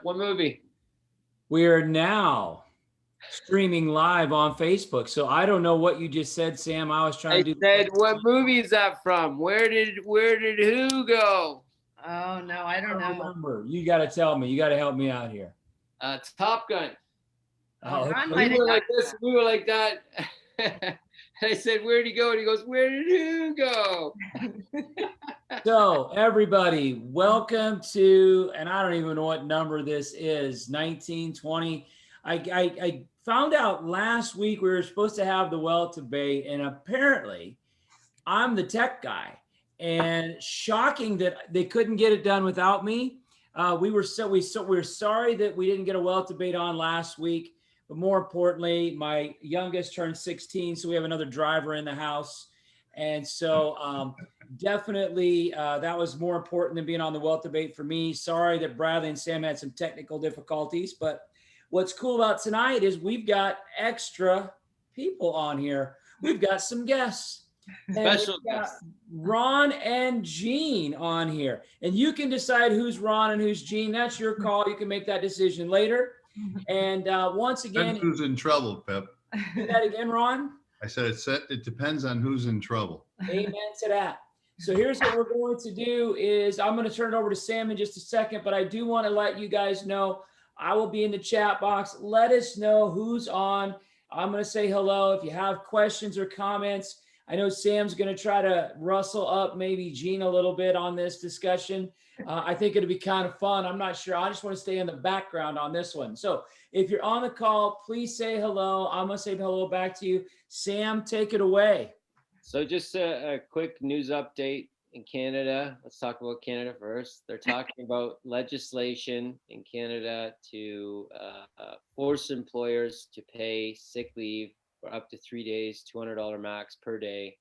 What movie? We are now streaming live on Facebook. So I don't know what you just said, Sam. I was trying I to do said, what movie is that from? Where did who go? Oh no, I don't know. remember. You got to tell me. You got to help me out here. Top Gun. Oh, Ron We might have were like gotten this. We were like that. And I said, where'd he go? And he goes, where did who go? So everybody, welcome to, and I don't even know what number this is, 1920. I found out last week we were supposed to have the Wealth debate, and apparently I'm the tech guy. And shocking that they couldn't get it done without me. We're sorry that we didn't get a Wealth debate on last week. But more importantly, my youngest turned 16, so we have another driver in the house. And so definitely that was more important than being on the Wealth debate for me. Sorry that Bradley and Sam had some technical difficulties. But what's cool about tonight is we've got extra people on here. We've got some guests. Special guest. Ron and Gene on here. And you can decide who's Ron and who's Gene. That's your call. You can make that decision later. And once again, Depends who's in trouble, Pep. do that again, Ron. I said it depends on who's in trouble. Amen to that. So here's what we're going to do is I'm going to turn it over to Sam in just a second, but I do want to let you guys know I will be in the chat box. Let us know who's on. I'm going to say hello. If you have questions or comments, I know Sam's going to try to rustle up maybe Gene a little bit on this discussion. I think it'll be kind of fun. I'm not sure. I just want to stay in the background on this one. So if you're on the call, please say hello. I'm going to say hello back to you. Sam, take it away. So just a quick news update in Canada. Let's talk about Canada first. They're talking about legislation in Canada to force employers to pay sick leave for up to 3 days, $200 max per day,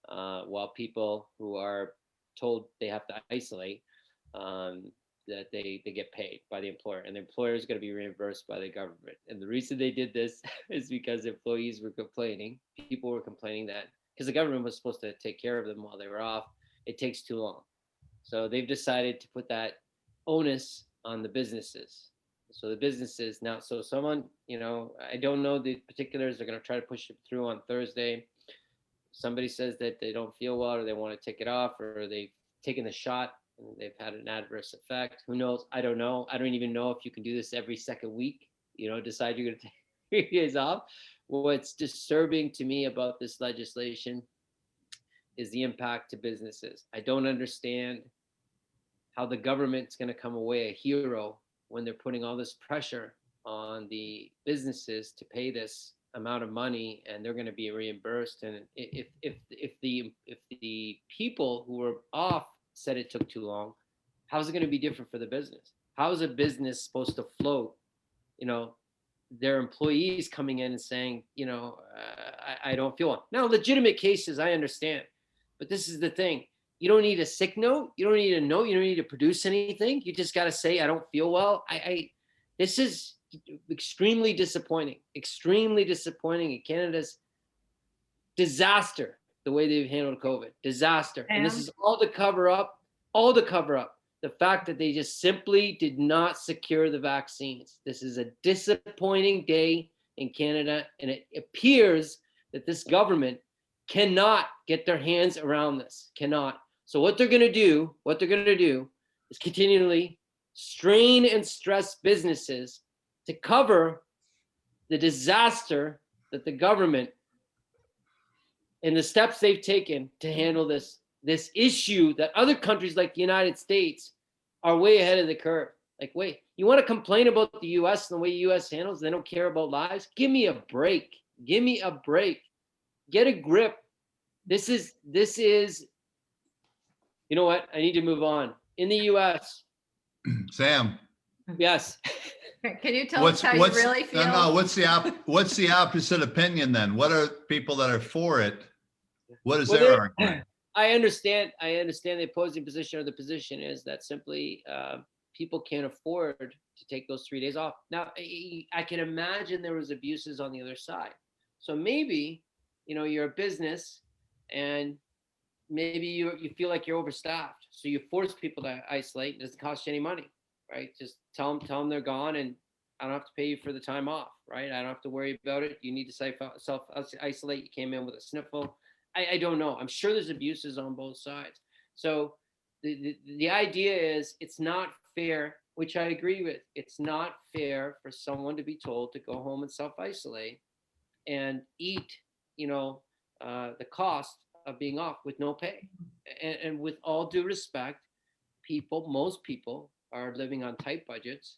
while people who are told they have to isolate, that they get paid by the employer, and the employer is going to be reimbursed by the government. And the reason they did this is because employees were complaining, people were complaining that because the government was supposed to take care of them while they were off, it takes too long. So they've decided to put that onus on the businesses. So the businesses now, so someone, I don't know the particulars, they're going to try to push it through on Thursday. Somebody says that they don't feel well or they want to take it off, or they've taken the shot and they've had an adverse effect. Who knows? I don't know. I don't even know if you can do this every second week, decide you're going to take 3 days off. What's disturbing to me about this legislation is the impact to businesses. I don't understand how the government's going to come away a hero when they're putting all this pressure on the businesses to pay this amount of money, and they're going to be reimbursed. And if the people who were off said it took too long, how's it going to be different for the business? How is a business supposed to float? Their employees coming in and saying, I don't feel well. Now, legitimate cases, I understand, but this is the thing. You don't need a sick note. You don't need a note. You don't need to produce anything. You just got to say, I don't feel well. This is extremely disappointing in Canada's disaster, the way they've handled COVID, disaster. And this is all to cover up the fact that they just simply did not secure the vaccines. This is a disappointing day in Canada, and it appears that this government cannot get their hands around this, cannot. So what they're going to do is continually strain and stress businesses to cover the disaster that the government and the steps they've taken to handle this issue that other countries like the United States are way ahead of the curve. Like, wait, you want to complain about the US and the way the US handles, they don't care about lives? Give me a break. Get a grip. This is, you know what? I need to move on. In the US. Sam. Yes. Can you tell us how you really feel? No, what's the opposite opinion then? What are people that are for it? What is their argument? I understand the opposing position, or the position is that simply people can't afford to take those 3 days off. Now, I can imagine there was abuses on the other side. So maybe, you're a business and maybe you feel like you're overstaffed. So you force people to isolate. It doesn't cost you any money. right? Just tell them they're gone, and I don't have to pay you for the time off, right? I don't have to worry about it. You need to self isolate. You came in with a sniffle. I don't know. I'm sure there's abuses on both sides. So the idea is it's not fair, which I agree with. It's not fair for someone to be told to go home and self isolate and eat, the cost of being off with no pay. And with all due respect, most people are living on tight budgets,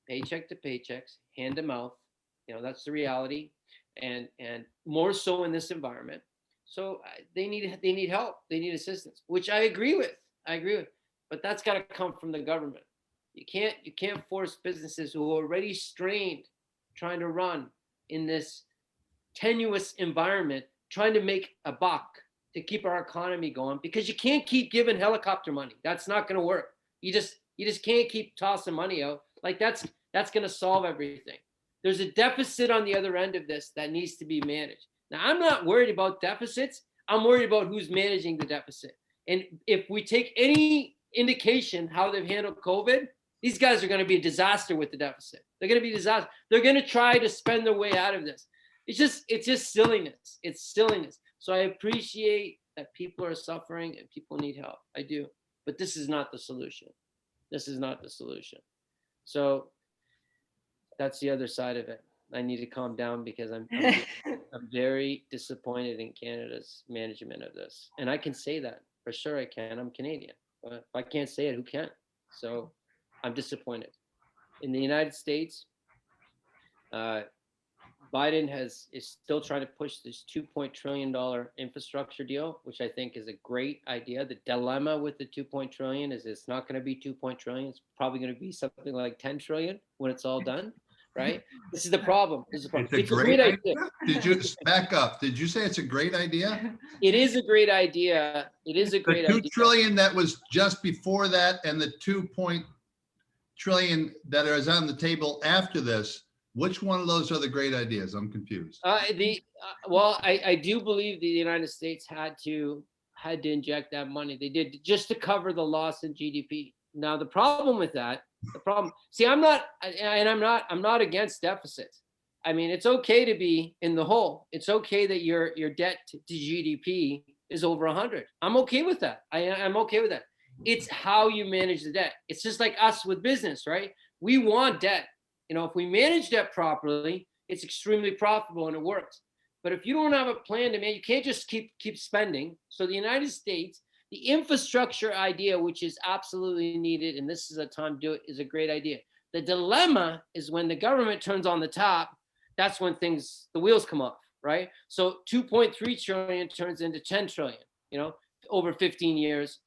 paycheck to paychecks, hand to mouth. That's the reality, and more so in this environment. So they need help. They need assistance, which I agree with. But that's got to come from the government. You can't force businesses who are already strained, trying to run in this tenuous environment, trying to make a buck to keep our economy going, because you can't keep giving helicopter money. That's not going to work. You just can't keep tossing money out. Like that's going to solve everything. There's a deficit on the other end of this that needs to be managed. Now, I'm not worried about deficits. I'm worried about who's managing the deficit. And if we take any indication how they've handled COVID, these guys are going to be a disaster with the deficit. They're going to be a disaster. They're going to try to spend their way out of this. It's just silliness. It's silliness. So I appreciate that people are suffering and people need help. I do. But this is not the solution. This is not the solution. So that's the other side of it. I need to calm down because I'm very disappointed in Canada's management of this. And I can say that for sure. I can. I'm Canadian. But if I can't say it, who can? So I'm disappointed. In the United States, Biden is still trying to push this $2 trillion infrastructure deal, which I think is a great idea. The dilemma with the $2 trillion is it's not going to be $2 trillion. It's probably going to be something like 10 trillion when it's all done, right? This is the problem. It's a great idea. Did you back up? Did you say it's a great idea? It is a great idea. It is a great idea. $2 trillion that was just before that, and the $2 trillion that is on the table after this. Which one of those are the great ideas? I'm confused. Well, I do believe the United States had to inject that money. They did, just to cover the loss in GDP. Now the problem with that, see, I'm not against deficits. I mean, it's okay to be in the hole. It's okay that your debt to GDP is over 100. I'm okay with that. I'm okay with that. It's how you manage the debt. It's just like us with business, right? We want debt. If we manage debt properly, it's extremely profitable and it works. But if you don't have a plan to manage, you can't just keep spending. So the United States, the infrastructure idea, which is absolutely needed, and this is a time to do it, is a great idea. The dilemma is when the government turns on the top, that's when the wheels come off, right? So 2.3 trillion turns into 10 trillion, over 15 years.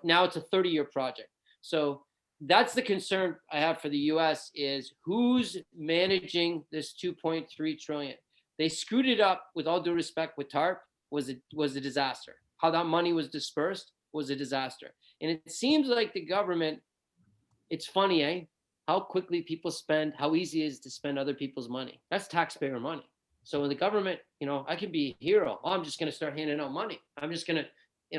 Now it's a 30-year project. So that's the concern I have for the US is who's managing this 2.3 trillion. They screwed it up, with all due respect, with TARP was a disaster. How that money was dispersed was a disaster. And it seems like the government, it's funny, how quickly people spend, how easy it is to spend other people's money. That's taxpayer money. So in the government, I can be a hero. Oh, I'm just going to start handing out money. I'm just going to,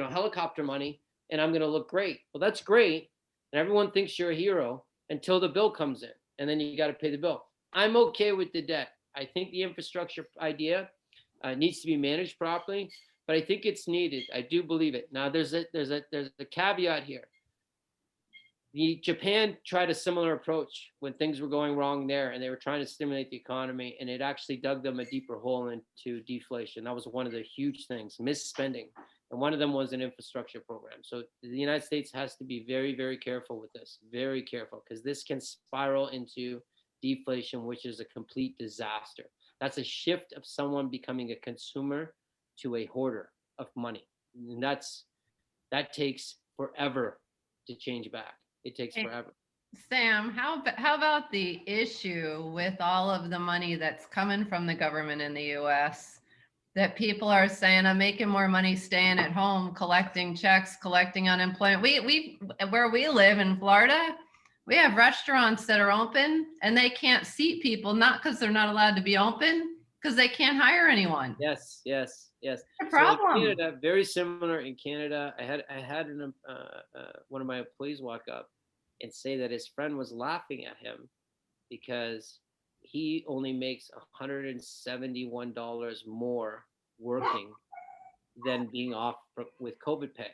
helicopter money, and I'm going to look great. Well, that's great. And everyone thinks you're a hero until the bill comes in, and then you got to pay the bill. I'm okay with the debt. I think the infrastructure idea needs to be managed properly, but I think it's needed. I do believe it. Now, there's a caveat here. Japan tried a similar approach when things were going wrong there, and they were trying to stimulate the economy, and it actually dug them a deeper hole into deflation. That was one of the huge things, misspending. And one of them was an infrastructure program. So the United States has to be very, very careful with this, very careful, because this can spiral into deflation, which is a complete disaster. That's a shift of someone becoming a consumer to a hoarder of money. And that takes forever to change back. It takes forever. Sam, how about the issue with all of the money that's coming from the government in the US? That people are saying, I'm making more money staying at home, collecting checks, collecting unemployment. We where we live in Florida, we have restaurants that are open and they can't seat people, not because they're not allowed to be open, because they can't hire anyone. Yes. The problem. So in Canada, very similar in Canada. I had one of my employees walk up, and say that his friend was laughing at him because he only makes $171 more working than being off with COVID pay.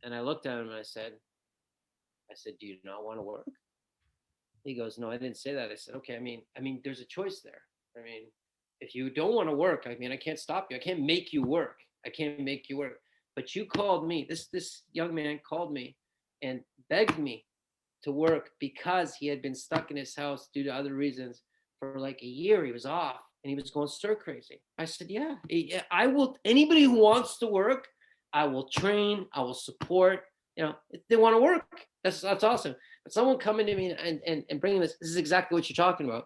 And I looked at him and I said, do you not want to work? He goes, no, I didn't say that. I said, okay, I mean, there's a choice there. I mean, if you don't want to work, I mean, I can't stop you. I can't make you work. I can't make you work. But you called me. This young man called me and begged me to work because he had been stuck in his house due to other reasons for like a year. He was off and he was going stir crazy. I said, yeah, I will. Anybody who wants to work, I will train. I will support. You know, if they want to work, that's awesome. But someone coming to me and bringing this is exactly what you're talking about.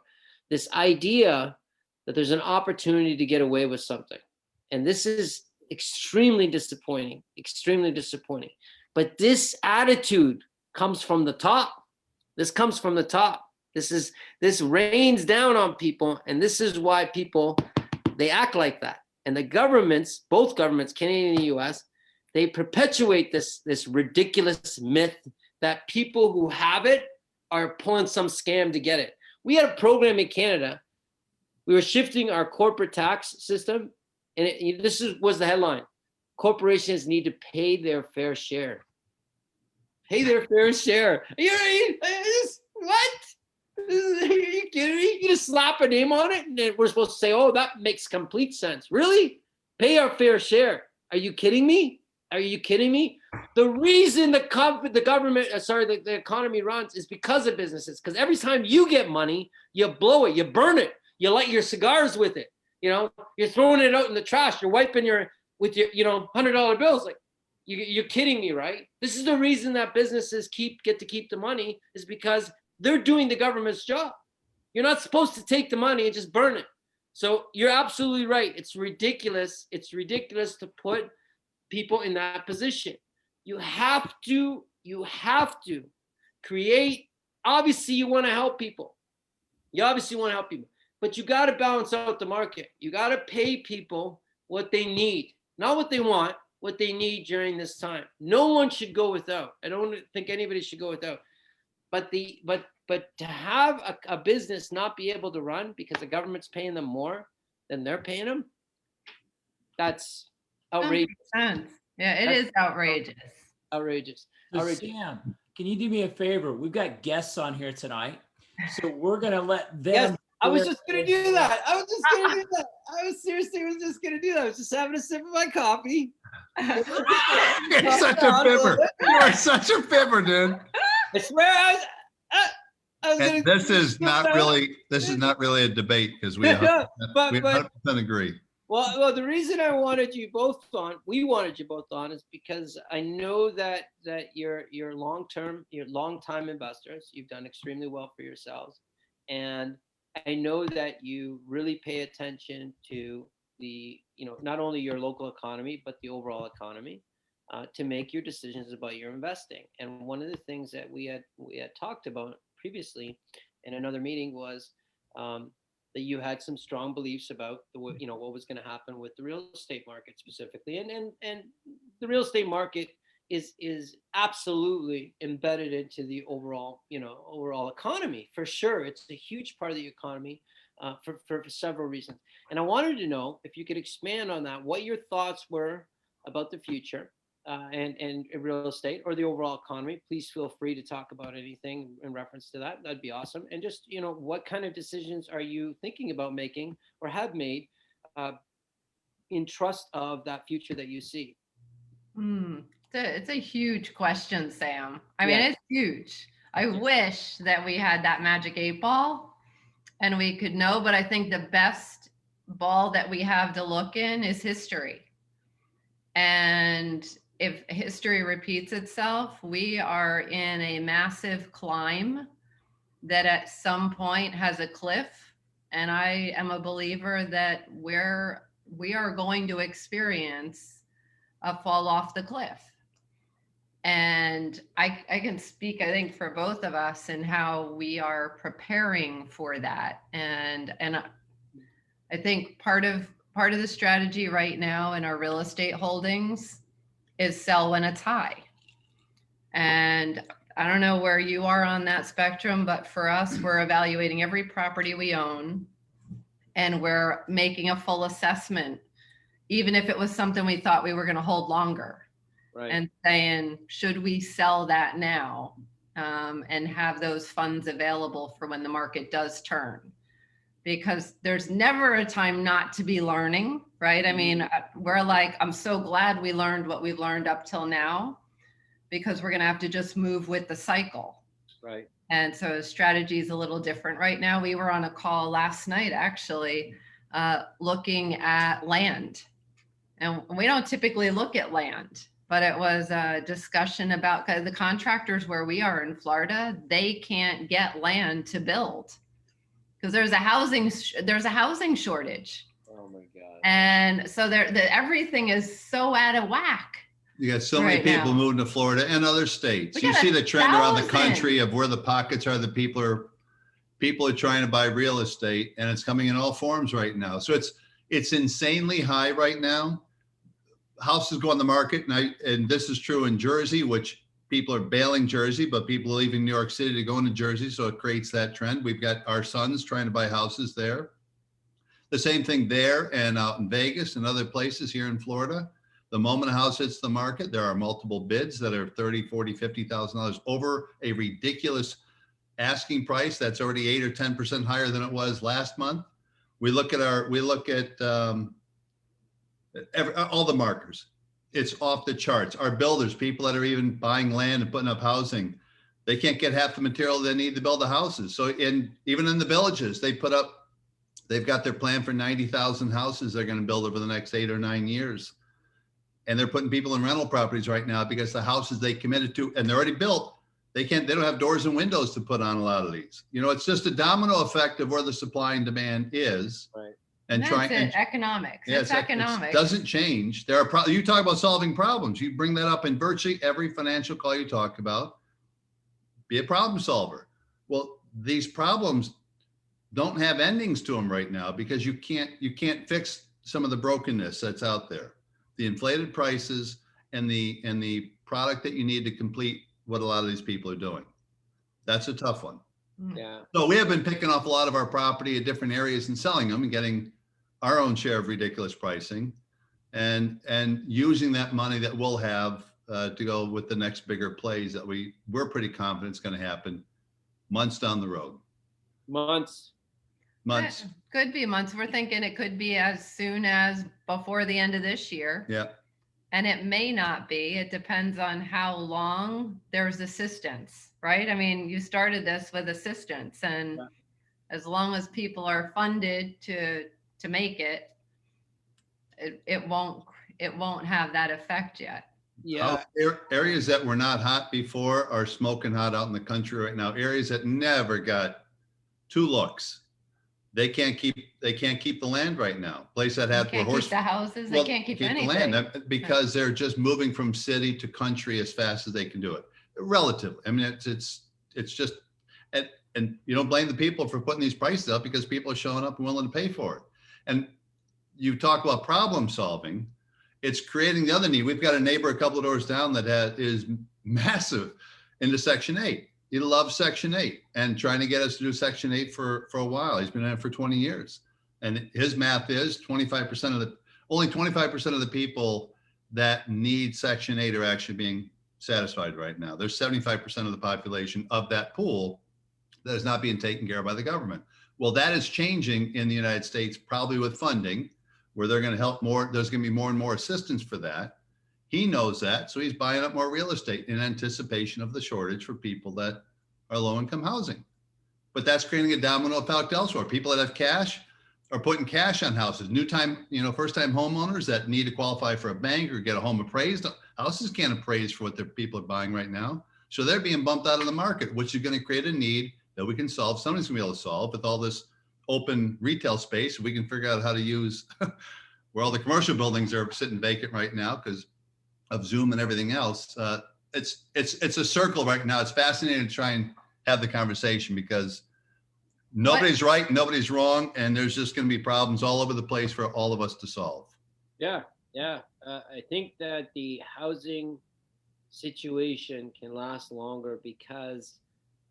This idea that there's an opportunity to get away with something. And this is extremely disappointing, But this attitude comes from the top. This comes from the top. This rains down on people. And this is why people, they act like that. And the governments, both governments, Canadian and US, they perpetuate this ridiculous myth that people who have it are pulling some scam to get it. We had a program in Canada. We were shifting our corporate tax system, and was the headline: corporations need to pay their fair share. Pay their fair share. What? Are you kidding me? You just slap a name on it, and then we're supposed to say, "Oh, that makes complete sense." Really? Pay our fair share? Are you kidding me? Are you kidding me? The reason the government, the economy runs is because of businesses. Because every time you get money, you blow it, you burn it, you light your cigars with it. You know, you're throwing it out in the trash. You're wiping with your $100 bills. Like, you're kidding me, right? This is the reason that businesses get to keep the money, is because they're doing the government's job. You're not supposed to take the money and just burn it. So you're absolutely right. It's ridiculous. It's ridiculous to put people in that position. You have to create. Obviously, you want to help people. But you got to balance out the market. You got to pay people what they need, not what they want, what they need during this time. No one should go without. I don't think anybody should go without. But to have a business not be able to run because the government's paying them more than they're paying them, that's outrageous. Yeah, it is outrageous. Outrageous. So Sam, can you do me a favor? We've got guests on here tonight, so we're gonna let them. Yes, I was just gonna do that. I was just gonna do that. I was just having a sip of my coffee. You're such a fibber. You are such a fibber, dude. I swear I was gonna. This is not really a debate, because we 100% agree. Well, the reason we wanted you both on, is because I know that you're long-time investors. You've done extremely well for yourselves, and I know that you really pay attention to not only your local economy but the overall economy, to make your decisions about your investing. And one of the things that we had talked about previously in another meeting was that you had some strong beliefs about what was going to happen with the real estate market specifically, and the real estate market is absolutely embedded into the overall economy, for sure. It's a huge part of the economy, for several reasons. And I wanted to know if you could expand on that, what your thoughts were about the future, and real estate or the overall economy. Please feel free to talk about anything in reference to that. That'd be awesome. And just, what kind of decisions are you thinking about making or have made, in trust of that future that you see? It's a huge question, Sam. I mean, it's huge. I wish that we had that magic 8 ball and we could know, but I think the best ball that we have to look in is history. And if history repeats itself, we are in a massive climb that at some point has a cliff. And I am a believer that we are going to experience a fall off the cliff. And I can speak, I think, for both of us and how we are preparing for that. And I think part of the strategy right now in our real estate holdings is sell when it's high. And I don't know where you are on that spectrum, but for us, we're evaluating every property we own and we're making a full assessment, even if it was something we thought we were going to hold longer, Right. and saying, should we sell that now and have those funds available for when the market does turn? Because there's never a time not to be learning, right? I mean, we're like, I'm so glad we learned what we've learned up till now, because we're going to have to just move with the cycle. Right. And so strategy is a little different right now. We were on a call last night, actually, looking at land. And we don't typically look at land, but it was a discussion about the contractors where we are in Florida, they can't get land to build because there's a housing shortage. Oh my God. And so everything is so out of whack. You got so many Right people now. moving to Florida and other states. We You got see the trend around the 1,000. country of where the pockets are, people are trying to buy real estate, and it's coming in all forms right now. So it's insanely high right now. Houses go on the market, and this is true in Jersey, which people are bailing Jersey, but people are leaving New York City to go into Jersey, so it creates that trend. We've got our sons trying to buy houses there. The same thing there and out in Vegas and other places here in Florida. The moment a house hits the market, there are multiple bids that are $30,000, $40,000, $50,000 over a ridiculous asking price that's already 8 or 10% higher than it was last month. We look at all the markers. It's off the charts. Our builders, people that are even buying land and putting up housing, they can't get half the material they need to build the houses. So even in the villages, they've got their plan for 90,000 houses they're going to build over the next 8 or 9 years. And they're putting people in rental properties right now because the houses they committed to, and they're already built, they don't have doors and windows to put on a lot of these. It's just a domino effect of where the supply and demand is. Right. And that's economics. Yeah, It's economics. It doesn't change. You talk about solving problems. You bring that up in virtually every financial call you talk about. Be a problem solver. Well, these problems don't have endings to them right now because you can't fix some of the brokenness that's out there. The inflated prices and the product that you need to complete what a lot of these people are doing. That's a tough one. Yeah. So we have been picking off a lot of our property at different areas and selling them and getting our own share of ridiculous pricing and using that money that we'll have to go with the next bigger plays that we're pretty confident is going to happen months down the road. Months. Could be months. We're thinking it could be as soon as before the end of this year. Yeah. And it may not be. It depends on how long there's assistance, right? I mean, you started this with assistance, and as long as people are funded to make it, it won't have that effect yet. Yeah. Areas that were not hot before are smoking hot out in the country right now. Areas that never got 2 looks. They can't keep the land right now. Place that had They can't keep the houses. They can't keep anything. the land because they're just moving from city to country as fast as they can do it. Relatively, I mean, it's just, and you don't blame the people for putting these prices up because people are showing up and willing to pay for it. And you talk about problem solving. It's creating the other need. We've got a neighbor a couple of doors down that is massive into Section 8. He loves Section 8 and trying to get us to do Section 8 for a while. He's been in it for 20 years. And his math is only 25% of the people that need Section 8 are actually being satisfied right now. There's 75% of the population of that pool that is not being taken care of by the government. Well, that is changing in the United States, probably with funding, where they're going to help more. There's going to be more and more assistance for that. He knows that, so he's buying up more real estate in anticipation of the shortage for people that are low-income housing. But that's creating a domino effect elsewhere. People that have cash are putting cash on houses. First-time homeowners that need to qualify for a bank or get a home appraised. Houses can't appraise for what their people are buying right now. So they're being bumped out of the market, which is going to create a need that we can solve. Somebody's going to be able to solve with all this open retail space. We can figure out how to use where all the commercial buildings are sitting vacant right now because of Zoom and everything else. It's a circle right now. It's fascinating to try and have the conversation because nobody's right, nobody's wrong, and there's just going to be problems all over the place for all of us to solve. Yeah. I think that the housing situation can last longer because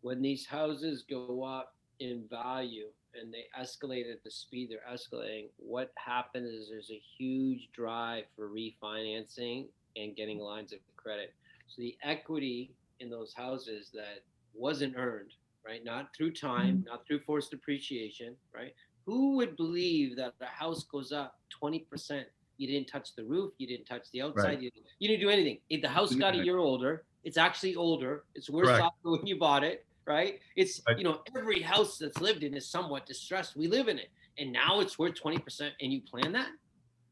when these houses go up in value and they escalate at the speed they're escalating, what happens is there's a huge drive for refinancing and getting lines of credit. So the equity in those houses that wasn't earned, right? Not through time, not through forced depreciation, right? Who would believe that a house goes up 20%? You didn't touch the roof, you didn't touch the outside, Right. you didn't do anything. If the house got a year older, it's actually older. It's worse Correct. off than when you bought it, right? It's, Right. you know, every house that's lived in is somewhat distressed. We live in it. And now it's worth 20%. And you plan that?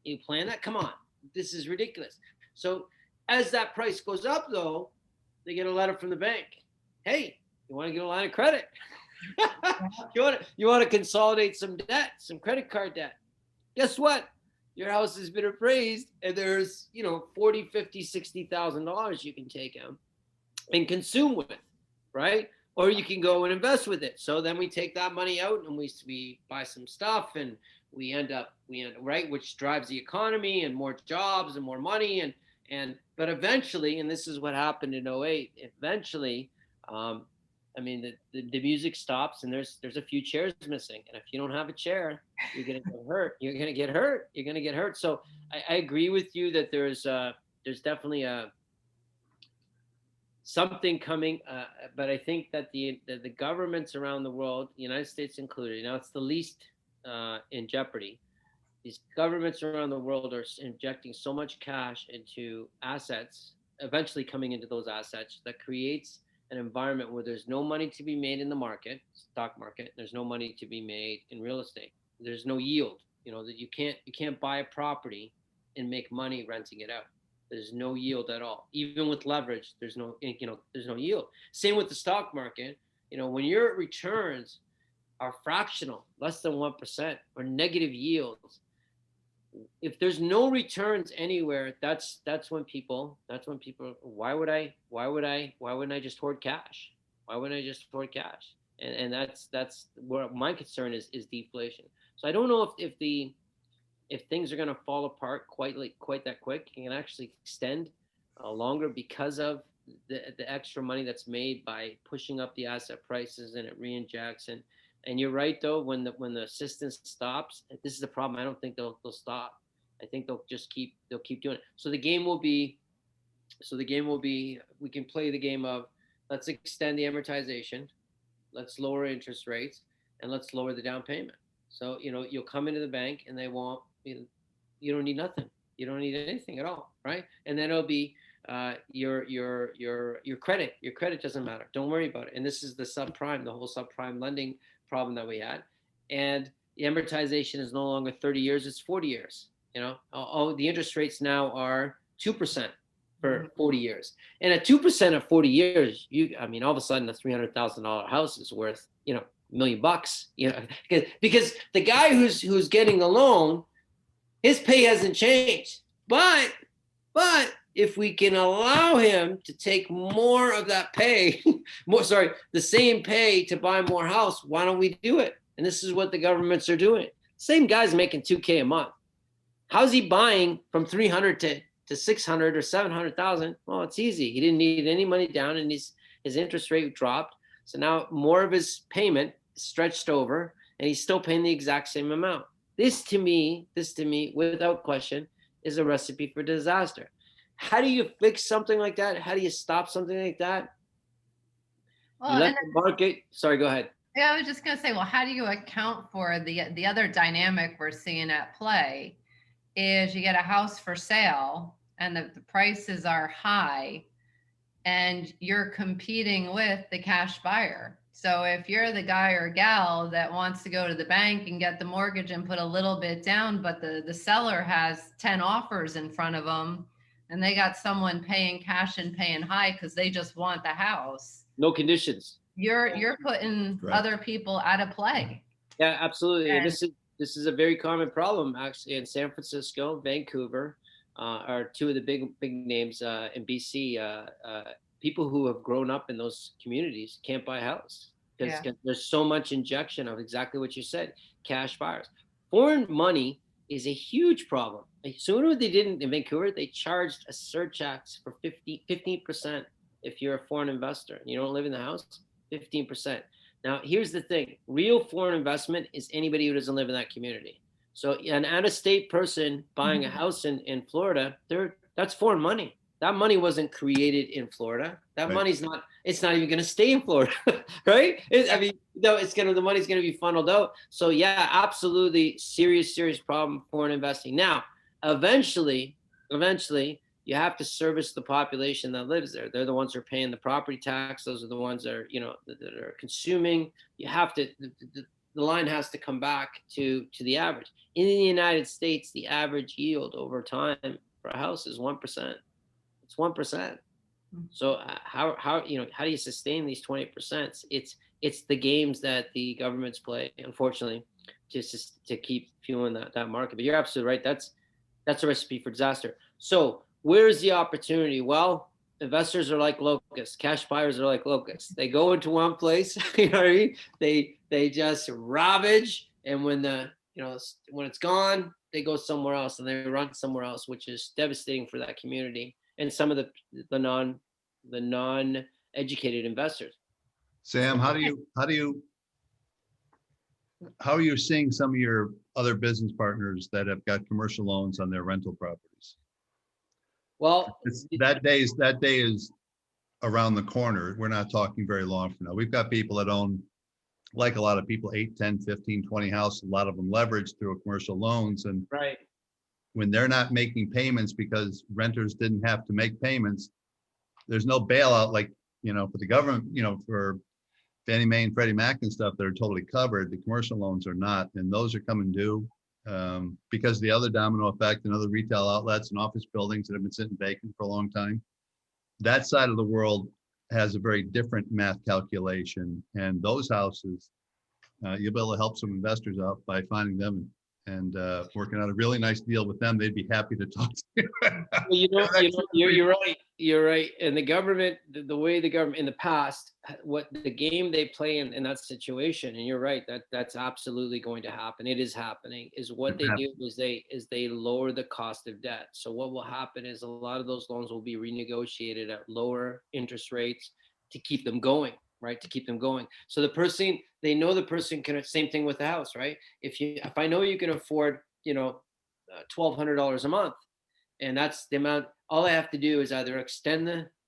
You plan that? Come on. This is ridiculous. So as that price goes up, though, they get a letter from the bank. Hey, you want to get a line of credit? you want to consolidate some debt, some credit card debt. Guess what? Your house has been appraised and there's, you know, $40, $50, $60,000 you can take out and consume with, right? Or you can go and invest with it. So then we take that money out and we buy some stuff and we end up right, which drives the economy and more jobs and more money but eventually, and this is what happened in 08, eventually, I mean, the music stops and there's a few chairs missing. And if you don't have a chair, you're going to get hurt. You're going to get hurt. You're going to get hurt. So I agree with you that there's definitely something coming. But I think that the governments around the world, the United States included, now it's the least in jeopardy. These governments around the world are injecting so much cash into assets, eventually coming into those assets that creates an environment where there's no money to be made in the market, stock market. There's no money to be made in real estate. There's no yield. You know that you can't buy a property and make money renting it out. There's no yield at all. Even with leverage, there's no yield. Same with the stock market. You know, when your returns are fractional, less than 1% or negative yields, if there's no returns anywhere, that's when people why wouldn't I just hoard cash? Why wouldn't I just hoard cash? And that's where my concern is deflation. So I don't know if things are going to fall apart quite that quick. It can actually extend longer because of the extra money that's made by pushing up the asset prices, and it reinjects. And you're right, though, when the assistance stops, this is the problem. I don't think they'll stop. I think they'll keep doing it. So the game will be, we can play the game of, let's extend the amortization, let's lower interest rates, and let's lower the down payment. So, you know, you'll come into the bank and they won't, you don't need nothing. You don't need anything at all, right? And then it'll be your credit. Your credit doesn't matter. Don't worry about it. And this is the subprime, the whole subprime lending problem that we had. And the amortization is no longer 30 years, it's 40 years. You know, the interest rates now are 2% for 40 years. And at 2% of 40 years, all of a sudden a $300,000 house is worth, you know, $1 million, you know, because the guy who's getting the loan, his pay hasn't changed. But if we can allow him to take more of that pay, the same pay to buy more house, why don't we do it? And this is what the governments are doing. Same guy's making $2,000 a month. How's he buying from 300 to 600 or 700,000? Well, it's easy. He didn't need any money down, and his interest rate dropped. So now more of his payment is stretched over, and he's still paying the exact same amount. This to me, without question, is a recipe for disaster. How do you fix something like that? How do you stop something like that? Well, You let the market. Sorry, go ahead. Yeah, I was just going to say, well, how do you account for the other dynamic we're seeing at play is you get a house for sale and the prices are high and you're competing with the cash buyer. So if you're the guy or gal that wants to go to the bank and get the mortgage and put a little bit down, but the seller has 10 offers in front of them and they got someone paying cash and paying high because they just want the house. No conditions. You're putting Correct. Other people out of play. Yeah, absolutely. And And- this is a very common problem actually in San Francisco, Vancouver, are two of the big names in BC. People who have grown up in those communities can't buy a house because there's so much injection of exactly what you said, cash buyers. Foreign money is a huge problem. So what they did in Vancouver, they charged a surtax for 15% if you're a foreign investor and you don't live in the house, 15%. Now, here's the thing. Real foreign investment is anybody who doesn't live in that community. So an out-of-state person buying a house in Florida, that's foreign money. That money wasn't created in Florida. That Right. money's not, it's not even going to stay in Florida, right? I mean, no, the money's going to be funneled out. So yeah, absolutely serious problem foreign investing. Now, eventually, you have to service the population that lives there. They're the ones who are paying the property tax. Those are the ones that are, that are consuming. You have to, the line has to come back to the average. In the United States, the average yield over time for a house is 1%. It's 1%. So how do you sustain these 20%? It's the games that the governments play, unfortunately, to keep fueling that market. But you're absolutely right. That's a recipe for disaster. So where's the opportunity? Well, investors are like locusts. Cash buyers are like locusts. They go into one place, you know what I mean? They just ravage, and when it's gone, they go somewhere else and they run somewhere else, which is devastating for that community and some of the non-educated investors. Sam, how are you seeing some of your other business partners that have got commercial loans on their rental properties? Well, That day is around the corner. We're not talking very long from now. We've got people that own, like a lot of people, 8, 10, 15, 20 houses, a lot of them leveraged through commercial loans. And right. when they're not making payments because renters didn't have to make payments, there's no bailout like, for the government, for Fannie Mae and Freddie Mac and stuff that are totally covered. The commercial loans are not, and those are coming due because the other domino effect and other retail outlets and office buildings that have been sitting vacant for a long time. That side of the world has a very different math calculation, and those houses, you'll be able to help some investors out by finding them and working out a really nice deal with them. They'd be happy to talk to you. Well, you're right. And the government, the way the government in the past, what the game they play in that situation, and you're right, that's absolutely going to happen. It is happening. Is what they do is they lower the cost of debt. So what will happen is a lot of those loans will be renegotiated at lower interest rates to keep them going. Right, to keep them going. So they know the person can, same thing with the house, right? If I know you can afford, $1,200 a month, and that's the amount, all I have to do is either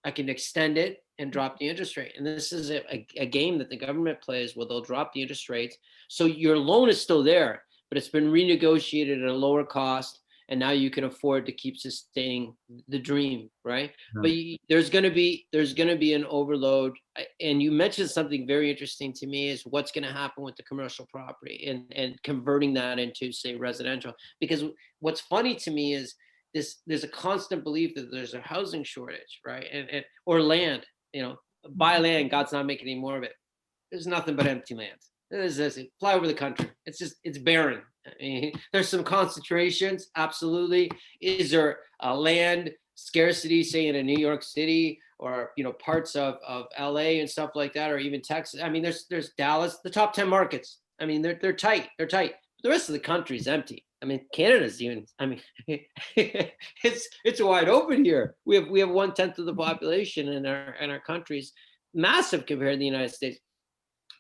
I can extend it and drop the interest rate. And this is a game that the government plays where they'll drop the interest rates. So your loan is still there, but it's been renegotiated at a lower cost. And now you can afford to keep sustaining the dream, right? But there's going to be an overload. And you mentioned something very interesting to me is what's going to happen with the commercial property and converting that into, say, residential. Because what's funny to me is there's a constant belief that there's a housing shortage, right? And or land, buy land, God's not making any more of it. There's nothing but empty land. Fly over the country. It's barren. I mean, there's some concentrations, absolutely. Is there a land scarcity, say in a New York City or parts of LA and stuff like that, or even Texas? I mean, there's Dallas, the top 10 markets. I mean, they're tight. They're tight. The rest of the country is empty. I mean, Canada's even. I mean, it's wide open here. We have 1/10 of the population in our countries, massive compared to the United States.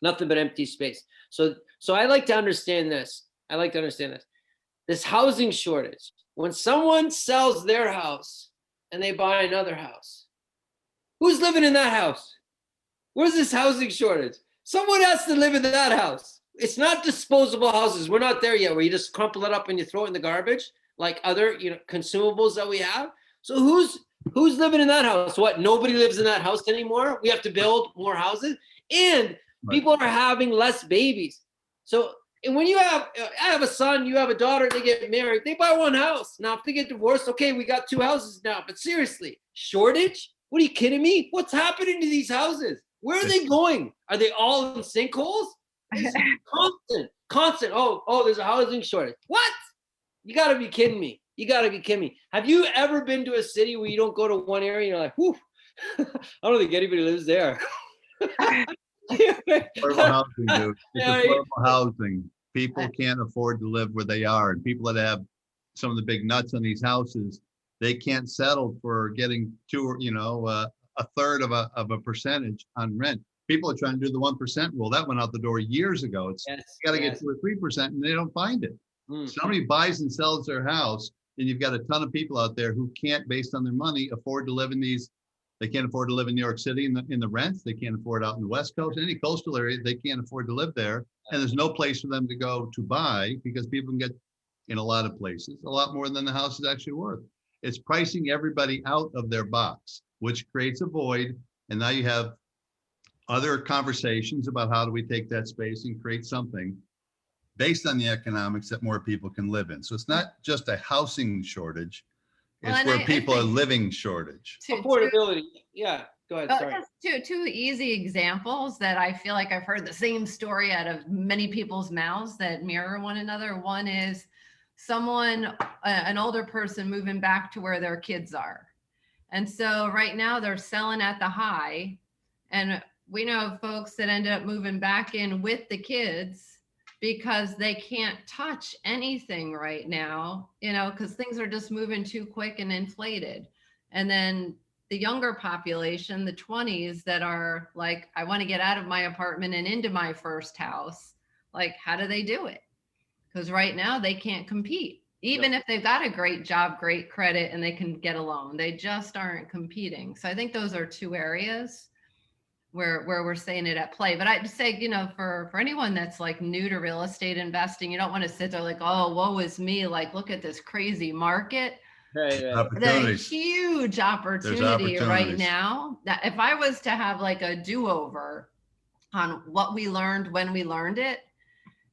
Nothing but empty space. So I like to understand this. This housing shortage. When someone sells their house and they buy another house, who's living in that house? Where's this housing shortage? Someone has to live in that house. It's not disposable houses. We're not there yet where you just crumple it up and you throw it in the garbage like other consumables that we have. So who's living in that house? What? Nobody lives in that house anymore? We have to build more houses? And people are having less babies. So, and when I have a son, you have a daughter, they get married, they buy one house. Now, if they get divorced, okay, we got 2 houses now. But seriously, shortage? What are you kidding me? What's happening to these houses? Where are they going? Are they all in sinkholes? It's constant. Oh, there's a housing shortage. What? You got to be kidding me. Have you ever been to a city where you don't go to one area and you're like, whew, I don't think anybody lives there. Affordable housing, dude. It's affordable housing. People can't afford to live where they are, and people that have some of the big nuts on these houses, they can't settle for getting a third of a percentage on rent. People are trying to do the 1% rule. That went out the door years ago. It's Yes. you got to get yes. 2 or 3% and they don't find it. Mm. Somebody buys and sells their house, and you've got a ton of people out there who can't, based on their money, afford to live in these. They can't afford to live in New York City in the rents. They can't afford out in the West Coast, any coastal area. They can't afford to live there, and there's no place for them to go to buy because people can get in a lot of places a lot more than the house is actually worth. It's pricing everybody out of their box, which creates a void, and now you have other conversations about how do we take that space and create something based on the economics that more people can live in. So it's not just a housing shortage, Well, it's and where I people are think- living shortage. Affordability. Yeah. Go ahead. Sorry. Just two easy examples that I feel like I've heard the same story out of many people's mouths that mirror one another. One is someone, an older person moving back to where their kids are. And so right now they're selling at the high. And we know of folks that ended up moving back in with the kids because they can't touch anything right now, because things are just moving too quick and inflated. And then the younger population, the 20s, that are like, I want to get out of my apartment and into my first house. Like, how do they do it? Because right now they can't compete. Even if they've got a great job, great credit, and they can get a loan, they just aren't competing. So I think those are two areas where we're saying it at play. But I'd say, for anyone that's like new to real estate investing, you don't want to sit there like, oh, woe is me. Like, look at this crazy market. Right. The Opportunities. huge opportunity right opportunities. now, that if I was to have like a do-over on what we learned when we learned it,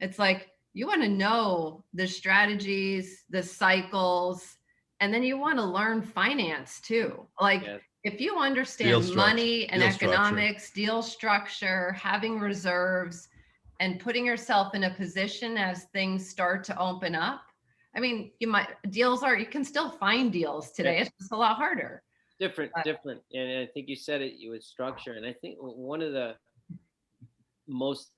it's like, you want to know the strategies, the cycles, and then you want to learn finance too. Like, Yes. if you Deal understand structure, money and deal structure. economics, deal structure, having reserves, and putting yourself in a position as things start to open up. I mean, you can still find deals today. It's just a lot harder. Different. And I think you said it with structure. And I think one of the most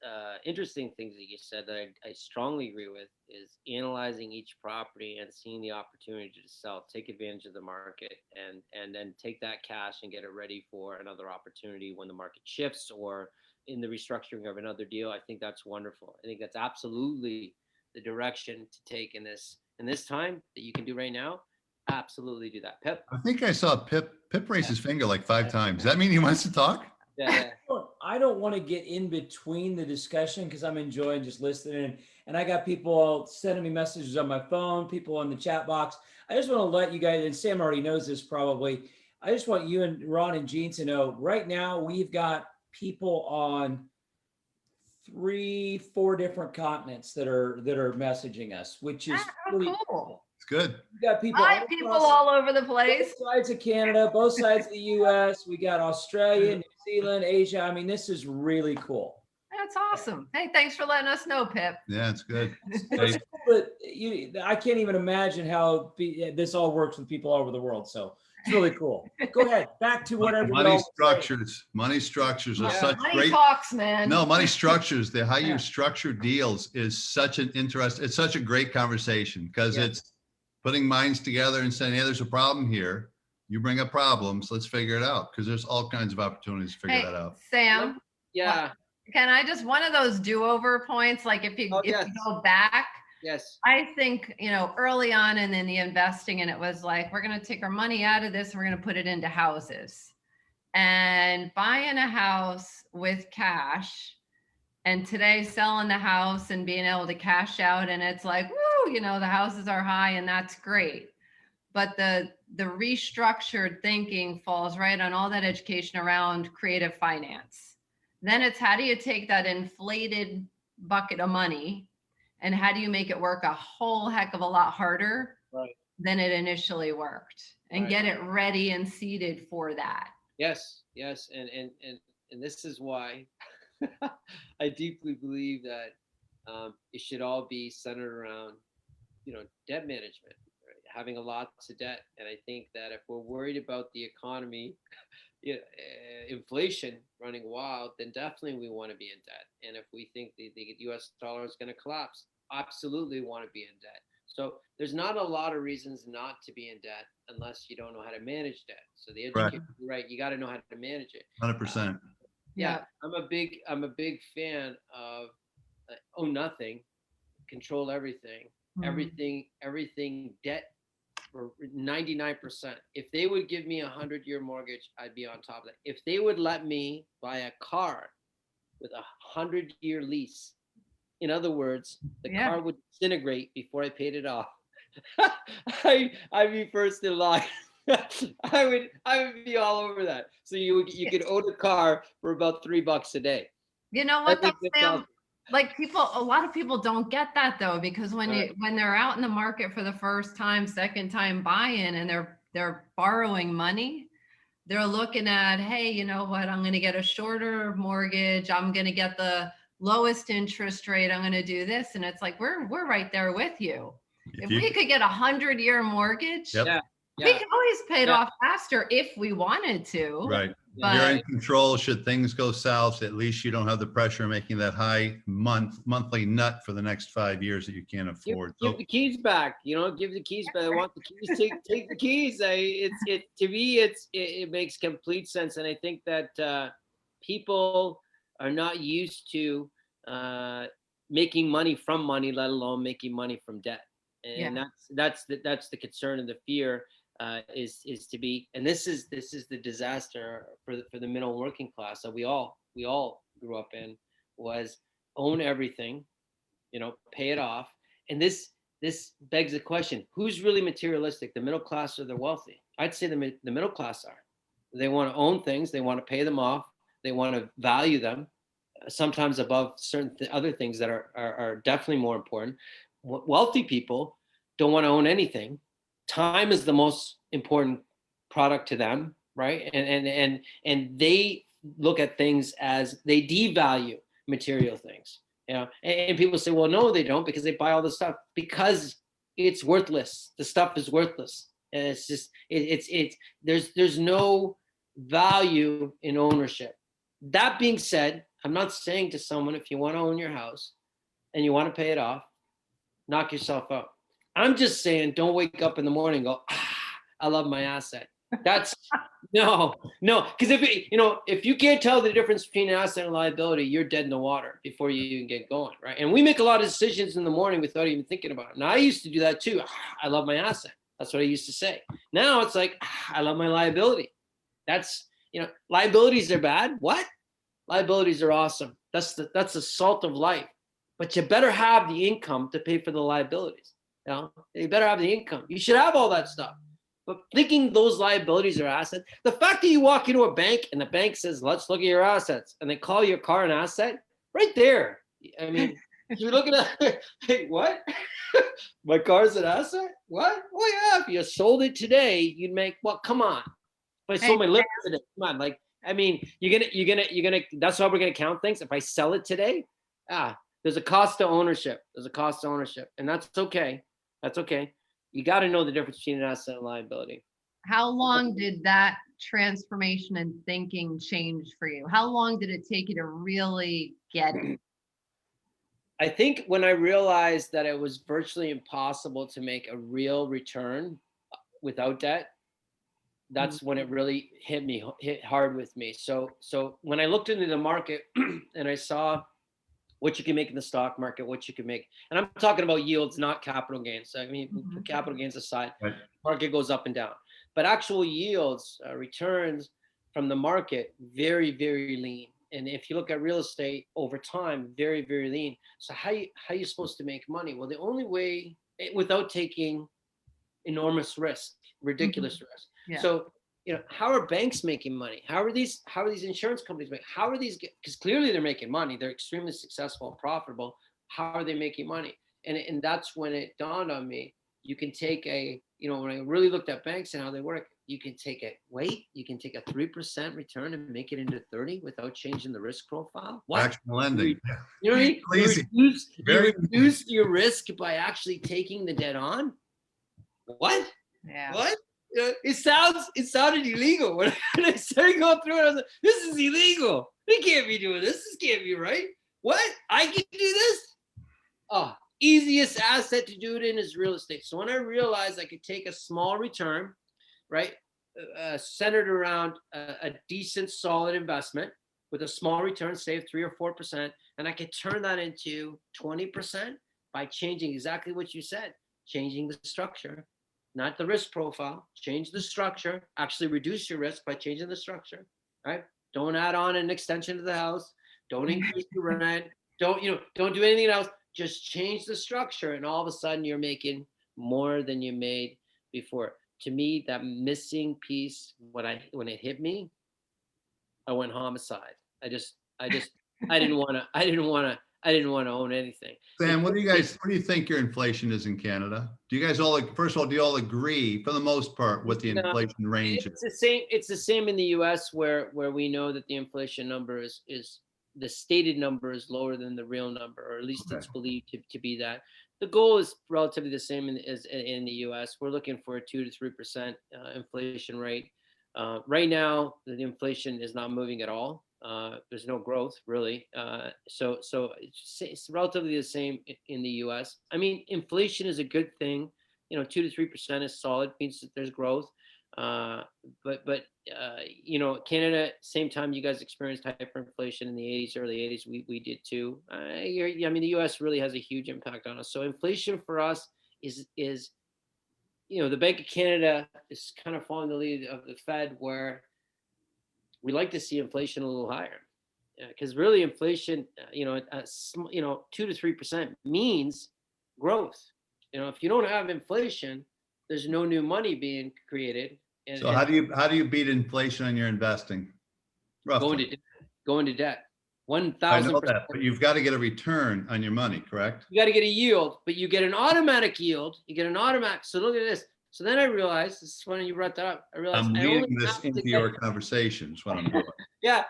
interesting things that you said that I strongly agree with is analyzing each property and seeing the opportunity to sell, take advantage of the market, and then take that cash and get it ready for another opportunity when the market shifts or in the restructuring of another deal. I think that's wonderful. I think that's absolutely the direction to take in this time that you can do right now. Absolutely do that. Pip. I think I saw Pip raise his finger like 5 times. Does that mean he wants to talk? Yeah. I don't want to get in between the discussion because I'm enjoying just listening. And I got people sending me messages on my phone, people on the chat box. I just want to let you guys, and Sam already knows this probably. I just want you and Ron and Gene to know right now we've got people on 3-4 different continents that are messaging us, which is really Cool. It's good. We got people, Hi, people all over the place. both sides of Canada, both sides of the US. We got Australia, New Zealand, Asia. I mean, this is really cool. That's awesome. Hey, thanks for letting us know, Pip. Yeah, it's good. It's cool, but I can't even imagine how this all works with people all over the world. So it's really cool. Go ahead. Back to whatever. Money structures are Yeah. such Money great. talks, man. No, money structures, how Yeah. you structure deals is such an it's such a great conversation because Yeah. it's putting minds together and saying, hey, there's a problem here. You bring up problems, let's figure it out. Because there's all kinds of opportunities to figure Hey, that out. Sam, Yeah. can I just, one of those do-over points, like if you Yes. go back, Yes. I think, early on and in the investing, and it was like, we're going to take our money out of this and we're going to put it into houses. And buying a house with cash, and today selling the house and being able to cash out, and it's like, woo, the houses are high and that's great. But the restructured thinking falls right on all that education around creative finance. Then it's, how do you take that inflated bucket of money and how do you make it work a whole heck of a lot harder Right. than it initially worked, and Right. get it ready and seated for that. Yes. And this is why I deeply believe that it should all be centered around, debt management, right? Having lots of debt. And I think that if we're worried about the economy, inflation running wild, then definitely we want to be in debt. And if we think the U.S. dollar is going to collapse, absolutely want to be in debt. So there's not a lot of reasons not to be in debt unless you don't know how to manage debt. So the Correct. education, right? You got to know how to manage it. 100%. Yeah, I'm a big fan of own nothing, control everything, Mhm. everything debt for 99%. If they would give me a 100-year mortgage, I'd be on top of that. If they would let me buy a car with a 100-year lease, in other words, the Yeah. car would disintegrate before I paid it off. I'd be first in line. I would be all over that. So you could own a car for about $3 a day. You know I what though, think that's Sam? awesome. Like a lot of people don't get that though, because Right. when they're out in the market for the first time, second time buy-in, and they're borrowing money, they're looking at, hey, you know what? I'm going to get a shorter mortgage. I'm going to get the lowest interest rate. I'm going to do this, and it's like we're right there with you. If If you, we could get a 100-year mortgage, Yep. Yeah. we Yeah. could always pay it Yeah. off faster if we wanted to. right. Yeah. You're in But control. Should things go south, at least you don't have the pressure of making that high monthly nut for the next 5 years that you can't afford. Give So the keys back. Give the keys back. I want the keys. Take the keys. To me, it makes complete sense, and I think that people are not used to making money from money, let alone making money from debt. And Yeah. that's the concern and the fear is to be. And this is the disaster for the middle working class that we all grew up in, was own everything, pay it off. And this begs the question: who's really materialistic, the middle class or the wealthy? I'd say the middle class are. They want to own things, they want to pay them off, they want to value them, sometimes above certain other things that are definitely more important. Wealthy people don't want to own anything. Time is the most important product to them, right? And they look at things as they devalue material things. And people say, well, no, they don't, because they buy all this stuff because it's worthless. The stuff is worthless, and it's just it's there's no value in ownership. That being said, I'm not saying to someone, if you want to own your house and you want to pay it off, knock yourself out. I'm just saying, don't wake up in the morning and go, I love my asset. That's no, because if you can't tell the difference between asset and liability, you're dead in the water before you even get going, right? And we make a lot of decisions in the morning without even thinking about it. Now, I used to do that too. I love my asset. That's what I used to say. Now it's like, I love my liability. That's, liabilities are bad. What? Liabilities are awesome. That's the salt of life. But you better have the income to pay for the liabilities. You better have the income. You should have all that stuff. But thinking those liabilities are assets, the fact that you walk into a bank and the bank says, let's look at your assets, and they call your car an asset, right there. I mean, you're looking at, hey, what? My car's an asset? What? Well, yeah, if you sold it today, you'd make, well, come on. If I sold my liver today, come on. Like, I mean, you're gonna, that's how we're gonna count things. If I sell it today, there's a cost to ownership. There's a cost to ownership, and that's okay. That's okay. You got to know the difference between an asset and liability. how long did that transformation and thinking change for you? How long did it take you to really get it? I think when I realized that it was virtually impossible to make a real return without debt, that's when it really hit hard with me. So when I looked into the market and I saw what you can make in the stock market, what you can make, and I'm talking about yields, not capital gains. I mean, put capital gains aside, Right. market goes up and down, but actual yields, returns from the market, very, very lean. And if you look at real estate over time, very, very lean. So how you supposed to make money? Well, the only way, without taking enormous risk, ridiculous risk. Yeah. So, how are banks making money? How are these insurance companies making? How are these? Because clearly they're making money. They're extremely successful and profitable. How are they making money? And that's when it dawned on me. You can take when I really looked at banks and how they work, you can take a 3% return and make it into 30 without changing the risk profile. What? Fractional lending. You know what I mean? Easy. You reduce your risk by actually taking the debt on. What? Yeah. What? It sounded illegal when I started going through it. I was like, this is illegal. We can't be doing this. This can't be right. What? I can do this? Oh, easiest asset to do it in is real estate. So when I realized I could take a small return, right, centered around a decent, solid investment with a small return, save 3 or 4%, and I could turn that into 20% by changing exactly what you said, changing the structure, not the risk profile, change the structure, actually reduce your risk by changing the structure, right? Don't add on an extension to the house. Don't increase the rent. Don't do anything else. Just change the structure, and all of a sudden you're making more than you made before. To me, that missing piece, when it hit me, I went homicide. I didn't want to. I didn't want to own anything. Sam, what do you think your inflation is in Canada? Do you guys all, first of all, do you all agree for the most part what the No, inflation range It's is? the same. It's the same in the U.S. where we know that the inflation number is the stated number is lower than the real number, or at least Okay. it's believed to be that. The goal is relatively the same as in the U.S. We're looking for a 2 to 3% inflation rate. Right now, the inflation is not moving at all. There's no growth really. So it's relatively the same in the U.S. I mean, inflation is a good thing. 2 to 3% is solid, means that there's growth. But Canada, same time you guys experienced hyperinflation in the 80s, early 80s, we did too. I mean, the U.S. really has a huge impact on us. So inflation for us is the Bank of Canada is kind of following the lead of the Fed, where we like to see inflation a little higher, because really inflation, 2 to 3% means growth. If you don't have inflation, there's no new money being created. And, So how do you beat inflation on your investing? Roughly. going to debt. I know 1,000%. that, but you've got to get a return on your money, correct? You got to get a yield, but you get an automatic yield. You get an automatic. So look at this. So then I realized, this is funny you brought that up. I realized I'm I only leading this have to into get- your conversations, what I'm doing. Yeah.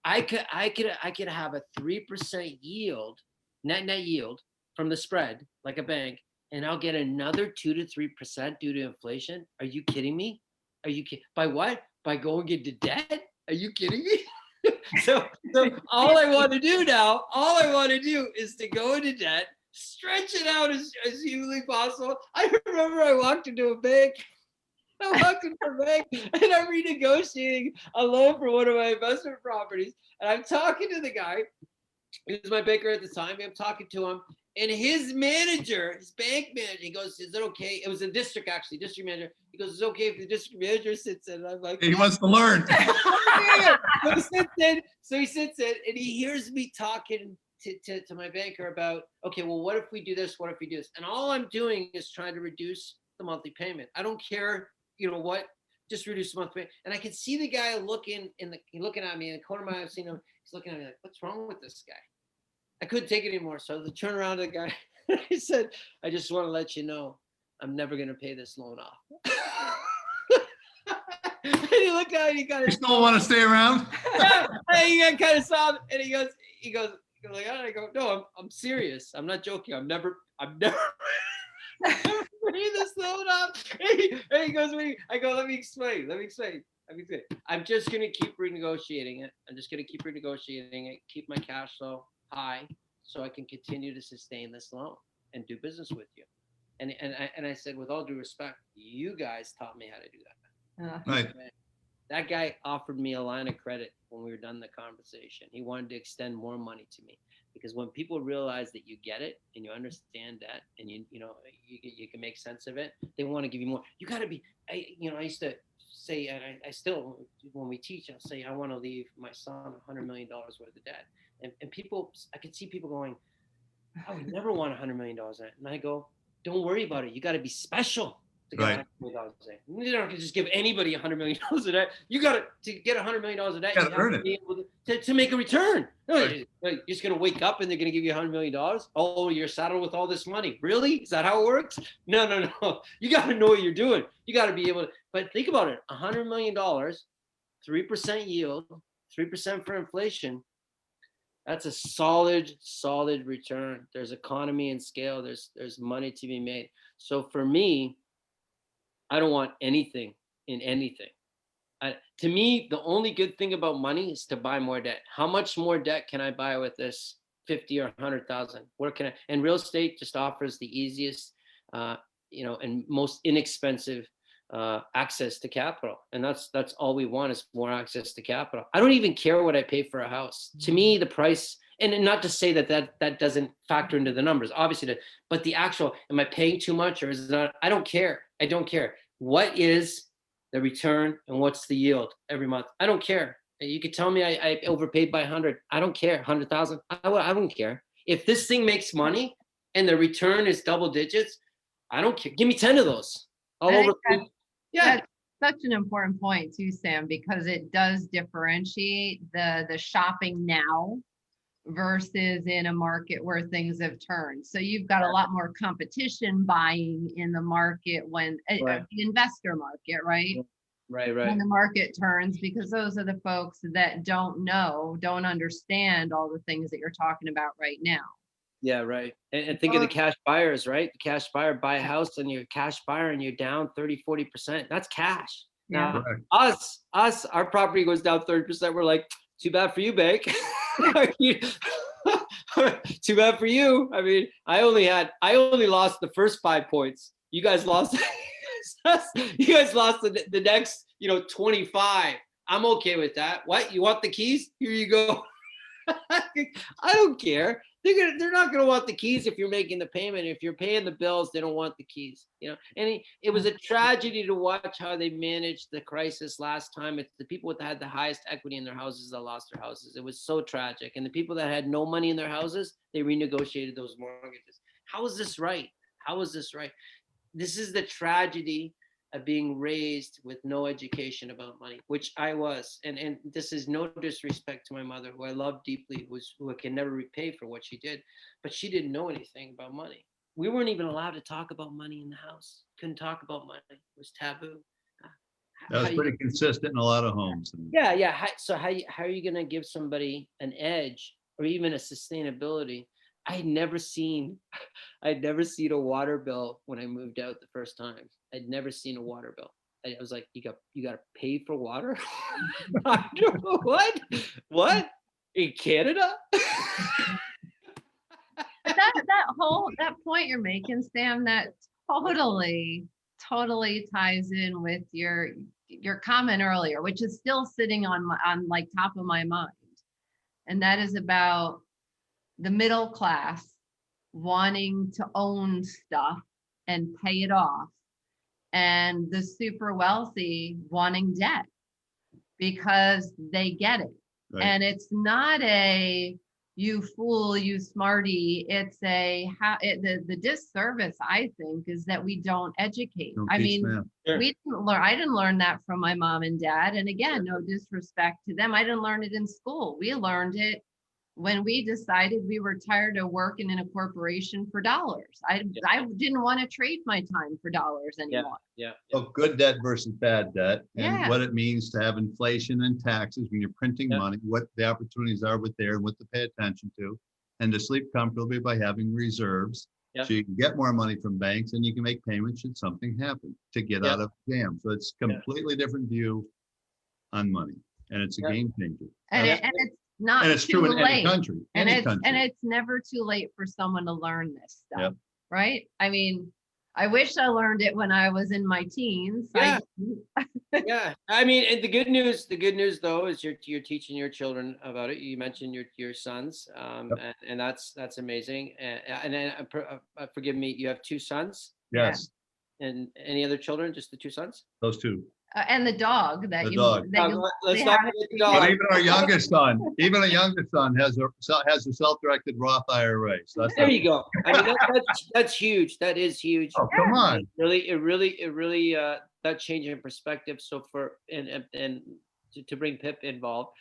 I could have a 3% yield, net yield from the spread, like a bank, and I'll get another 2 to 3% due to inflation. Are you kidding me? Are you kidding? By what? By going into debt? Are you kidding me? So all I want to do is to go into debt, stretch it out as humanly possible. I remember I walked into a bank. And I'm renegotiating a loan for one of my investment properties. And I'm talking to the guy. He was my banker at the time. I'm talking to him. And his manager, his bank manager, he goes, "Is it okay?" It was a district manager. He goes, "Is it okay if the district manager sits in?" And I'm like, He wants to learn. So he sits in and he hears me talking to my banker about, okay, well, what if we do this? What if we do this? And all I'm doing is trying to reduce the monthly payment. I don't care, what, just reduce the monthly payment. And I can see the guy looking at me in the corner of my eye. I've seen him. He's looking at me like, what's wrong with this guy? I couldn't take it anymore. So I turned around to the guy. I said, "I just want to let you know, I'm never going to pay this loan off." And he looked at me and he kind You of still want to stay around? he got kind of sobbed, and he goes, like, I go, "No, I'm serious. I'm not joking. I'm never paying this loan off." And he goes, "Wait." I go, let me explain. I'm just going to keep renegotiating it, keep my cash flow high so I can continue to sustain this loan and do business with you. And I said, with all due respect, you guys taught me how to do that. Right. That guy offered me a line of credit when we were done the conversation. He wanted to extend more money to me, because when people realize that you get it and you understand that, and you can make sense of it, they want to give you more. You got to be. I used to say, and I still, when we teach, I'll say, I want to leave my son $100 million worth of debt, and people, I could see people going, "I would never want $100 million in it," and I go, "Don't worry about it. You got to be special to get Right. $100 million a day. You're not gonna just give anybody $100 million a day. You got to get $100 million a day. Gotta You have earn to it. be able to make a return. No, Right. you're just gonna wake up and they're gonna give you $100 million. Oh, you're saddled with all this money. Really? Is that how it works? No. You got to know what you're doing. You got to be able to. But think about it: $100 million, 3% yield, 3% for inflation. That's a solid return. There's economy and scale. There's money to be made. So for me, I don't want anything in anything. To me, the only good thing about money is to buy more debt. How much more debt can I buy with this 50 or 100,000? Where can I? And real estate just offers the easiest, and most inexpensive access to capital. And that's all we want is more access to capital. I don't even care what I pay for a house. To me, the price, and not to say that doesn't factor into the numbers, obviously, but the actual, am I paying too much or is it not? I don't care. I don't care. What is the return and what's the yield every month? I don't care. You could tell me I overpaid by 100. I don't care. 100,000. I wouldn't care. If this thing makes money and the return is double digits, I don't care. Give me 10 of those. All I think over. Yeah. That's such an important point too, Sam, because it does differentiate the shopping now versus in a market where things have turned. So you've got a lot more competition buying in the market when Right. the investor market, right? Right. When the market turns, because those are the folks that don't understand all the things that you're talking about right now. Yeah, right. And think of the cash buyers, right? The cash buyer buy a house and you're a cash buyer and you're down 30, 40%. That's cash. Yeah. Now, Correct. our property goes down 30%. We're like, too bad for you, bank. Too bad for you. I mean, I only lost the first 5 points. You guys lost the next, 25. I'm okay with that. What? You want the keys? Here you go. I don't care. They're not gonna want the keys if you're making the payment. If you're paying the bills, they don't want the keys. And it was a tragedy to watch how they managed the crisis last time. It's the people that had the highest equity in their houses that lost their houses. It was so tragic. And the people that had no money in their houses, they renegotiated those mortgages. How is this right? How is this right? This is the tragedy of being raised with no education about money, which I was. And this is no disrespect to my mother, who I love deeply, who I can never repay for what she did, but she didn't know anything about money. We weren't even allowed to talk about money in the house. Couldn't talk about money. It was taboo. That was pretty consistent in a lot of homes. Yeah. So how are you going to give somebody an edge or even a sustainability? I'd never seen a water bill when I moved out the first time. I'd never seen a water bill. I was like, you got to pay for water? I don't know, what? In Canada? But that point you're making, Sam, that totally ties in with your comment earlier, which is still sitting on like top of my mind. And that is about the middle class wanting to own stuff and pay it off, and the super wealthy wanting debt because they get it. Right. And it's not a you fool, you smarty. It's the disservice, I think, is that we don't educate. Don't I teach mean, them. Sure. I didn't learn that from my mom and dad. And again, no disrespect to them. I didn't learn it in school. We learned it when we decided we were tired of working in a corporation for dollars. I didn't want to trade my time for dollars anymore. Yeah. So good debt versus bad debt, and Yeah. what it means to have inflation and taxes when you're printing Yeah. money, what the opportunities are with there and what to pay attention to, and to sleep comfortably by having reserves. Yeah. So you can get more money from banks and you can make payments should something happen to get Yeah. out of jam. So it's completely different view on money, and it's a Yeah. game changer. And, Yeah. and it's not And it's too true in any late. country, And any it's country. never too late for someone to learn this stuff, Yep. right? I mean, I wish I learned it when I was in my teens. Yeah. Yeah. I mean, and the good news though is you're teaching your children about it. You mentioned your sons, Yep. and that's amazing. And then forgive me, you have 2 sons Yes, and any other children? Just the 2 sons? those two. And the dog that The you dog. that you Let's they not have forget the it- dog. But even our youngest son has a self-directed Roth IRA. So that's There you go. I mean, that's huge. That is huge. Oh, come on. It really that change in perspective. So and to bring Pip get involved.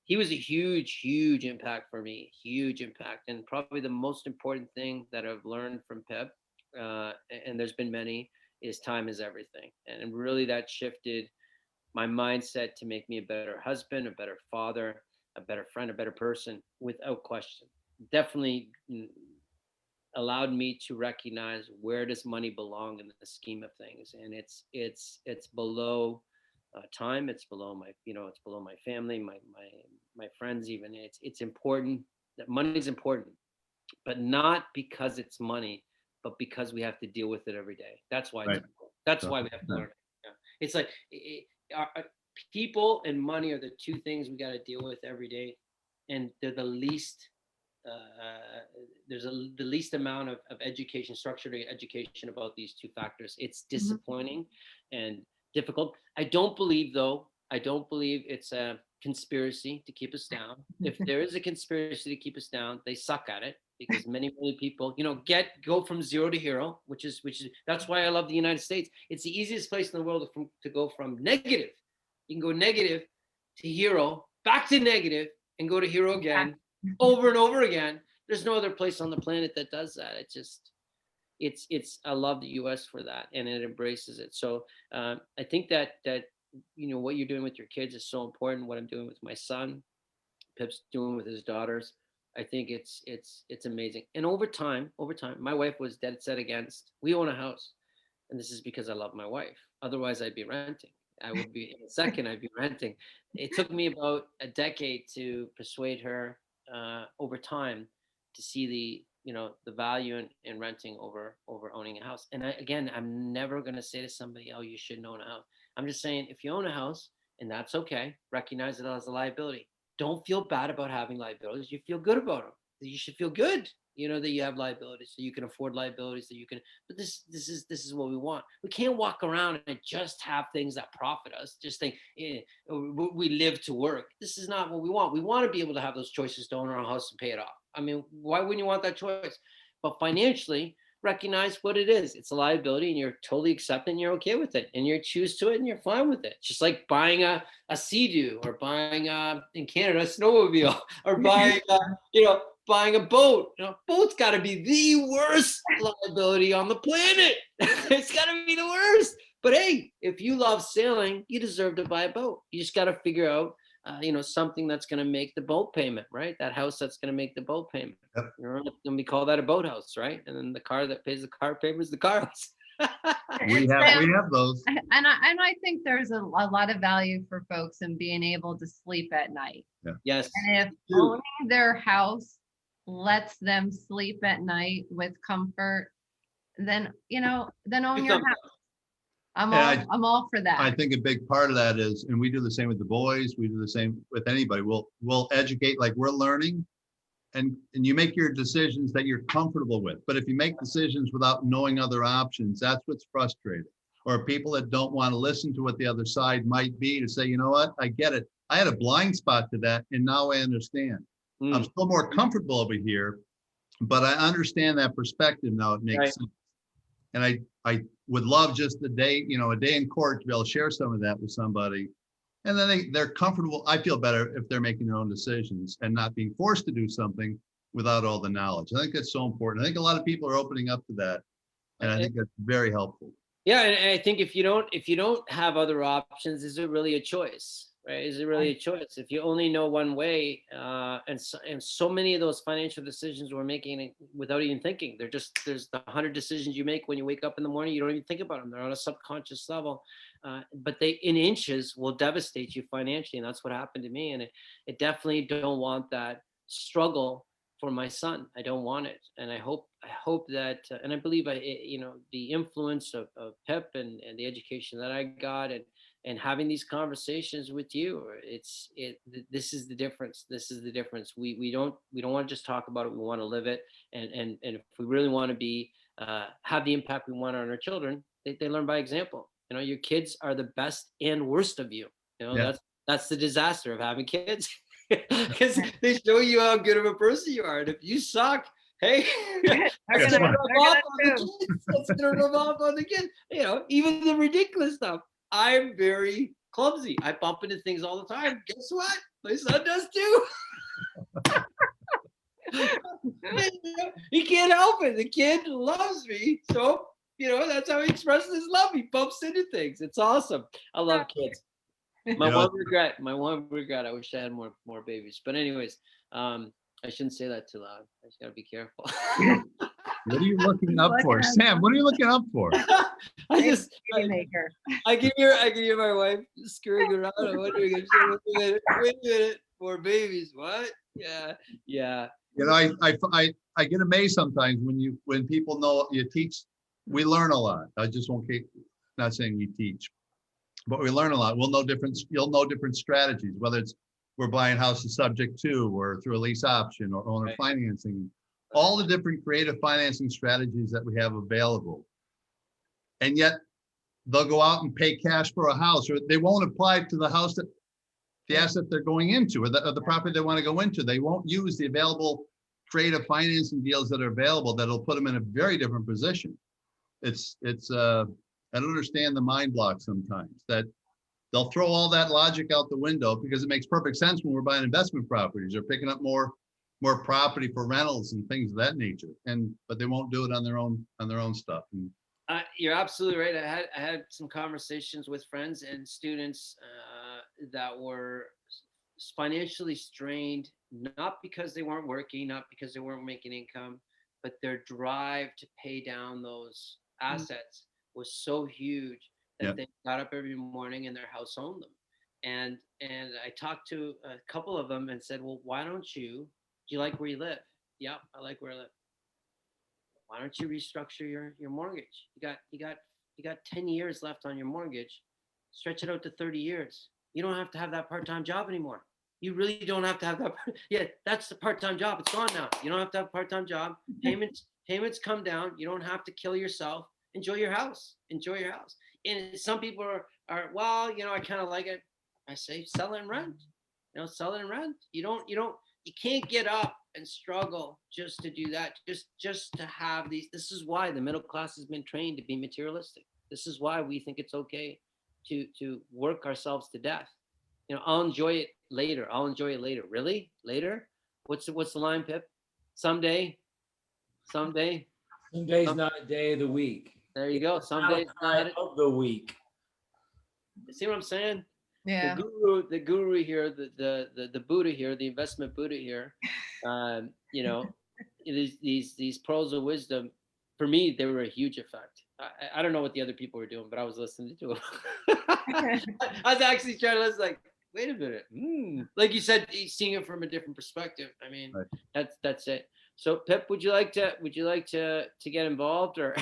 He was a huge impact for me. Huge impact, and probably the most important thing that I've learned from Pip, and there's been many, is time is everything. And really that shifted my mindset to make me a better husband, a better father, a better friend, a better person, without question. Definitely allowed me to recognize where does money belong in the scheme of things, and it's below time. It's below my it's below my family, my friends even. It's important that money is important, but not because it's money, but because we have to deal with it every day. That's why. Right. It's important. That's why we have to learn it. Yeah. It's like people and money are the two things we got to deal with every day, and they're the least. The least amount of education, structured education about these two factors. It's disappointing and difficult. I don't believe it's a conspiracy to keep us down. If there is a conspiracy to keep us down, they suck at it, because many people, go from zero to hero, which is that's why I love the United States. It's the easiest place in the world to go from negative. You can go negative to hero, back to negative, and go to hero again, over and over again. There's no other place on the planet that does that. It's I love the US for that, and it embraces it. So I think that what you're doing with your kids is so important. What I'm doing with my son, Pip's doing with his daughters, I think it's amazing. And over time, my wife was dead set against. We own a house, and this is because I love my wife. Otherwise, I'd be renting. I would be in a second. I'd be renting. It took me about a decade to persuade her over time to see the value in renting over owning a house. And I'm never going to say to somebody, oh, you shouldn't own a house. I'm just saying, if you own a house, and that's okay, recognize it as a liability. Don't feel bad about having liabilities. You feel good about them. You should feel good, that you have liabilities, so you can afford liabilities, that you can. But this is what we want. We can't walk around and just have things that profit us. Just think we live to work. This is not what we want. We want to be able to have those choices to own our house and pay it off. I mean, why wouldn't you want that choice? But financially, recognize what it is. It's a liability, and you're totally accepting, and you're okay with it, and you choose to it, and you're fine with it. Just like buying a Sea-Doo, or buying in Canada a snowmobile, or buying buying a boat. Boat's got to be the worst liability on the planet. It's got to be the worst. But hey, if you love sailing, you deserve to buy a boat. You just got to figure out something that's going to make the boat payment, right? That house that's going to make the boat payment. Yep. We call that a boathouse, right? And then the car that pays the car payment is the car house. We have those. And I think there's a lot of value for folks in being able to sleep at night. Yeah. Yes. And if owning their house lets them sleep at night with comfort, then own your house. I'm all for that. I think a big part of that is, and we do the same with the boys, we do the same with anybody. We'll educate, like we're learning, and you make your decisions that you're comfortable with. But if you make decisions without knowing other options, that's what's frustrating. Or people that don't want to listen to what the other side might be, to say, you know what, I get it. I had a blind spot to that, and now I understand. I'm still more comfortable over here, but I understand that perspective now. It makes sense. And I would love just a day in court to be able to share some of that with somebody. And then they're comfortable. I feel better if they're making their own decisions and not being forced to do something without all the knowledge. I think that's so important. I think a lot of people are opening up to that. And I think that's very helpful. Yeah. And I think if you don't have other options, is it really a choice? Right? Is it really a choice? If you only know one way, and so many of those financial decisions we're making without even thinking. There's 100 decisions you make when you wake up in the morning. You don't even think about them. They're on a subconscious level, but they in inches will devastate you financially, and that's what happened to me. And it definitely don't want that struggle for my son. I don't want it, and I hope that, and I believe the influence of Pep and the education that I got, and having these conversations with you, this is the difference. This is the difference. We don't want to just talk about it. We want to live it. And if we really want to be, have the impact we want on our children, they learn by example. Your kids are the best and worst of you. That's the disaster of having kids, because they show you how good of a person you are. And if you suck, hey, that's gonna rub off on the kids. Even the ridiculous stuff. I'm very clumsy. I bump into things all the time. Guess what? My son does too. He can't help it. The kid loves me. So, that's how he expresses his love. He bumps into things. It's awesome. I love kids. My one regret, I wish I had more babies. But anyways, I shouldn't say that too loud. I just gotta be careful. What are you looking up for, Sam? What are you looking up for? I can hear my wife screwing around. I'm wondering if she wait a minute, more babies. What? Yeah. You know, I get amazed sometimes when people know you teach, we learn a lot. I just won't keep, not saying we teach, but we learn a lot. You'll know different strategies, whether it's we're buying houses subject to, or through a lease option or owner Right. financing, all the different creative financing strategies that we have available. And yet they'll go out and pay cash for a house, or they won't apply to the house that the asset they're going into, or the property they want to go into. They won't use the available creative financing deals that are available that'll put them in a very different position. I don't understand the mind block sometimes that they'll throw all that logic out the window because it makes perfect sense when we're buying investment properties or picking up more property for rentals and things of that nature. But they won't do it on their own stuff. And You're absolutely right. I had some conversations with friends and students that were financially strained, not because they weren't working, not because they weren't making income, but their drive to pay down those assets was so huge that Yep. they got up every morning and their house owned them. And I talked to a couple of them and said, well, do you like where you live? Yep, I like where I live. Why don't you restructure your mortgage? You got 10 years left on your mortgage. Stretch it out to 30 years. You don't have to have that part-time job anymore. You really don't have to have that. Yeah, that's the part-time job. It's gone now. You don't have to have a part-time job. Payments come down. You don't have to kill yourself. Enjoy your house. Enjoy your house. And some people are well, I kind of like it. I say sell it and rent. Sell it and rent. You can't get up and struggle just to do that, just to have these. This is why the middle class has been trained to be materialistic. This is why we think it's okay to work ourselves to death. I'll enjoy it later. Really? Later? What's the line, Pip? Someday. Some days not a day of the week. There you go. Someday Not of the week. See what I'm saying? Yeah. The guru here, the Buddha here, the investment Buddha here, these pearls of wisdom, for me, they were a huge effect. I don't know what the other people were doing, but I was listening to them. I was actually trying to listen, like, wait a minute. Like you said, seeing it from a different perspective. I mean, right. That's it. So Pip, would you like to get involved or?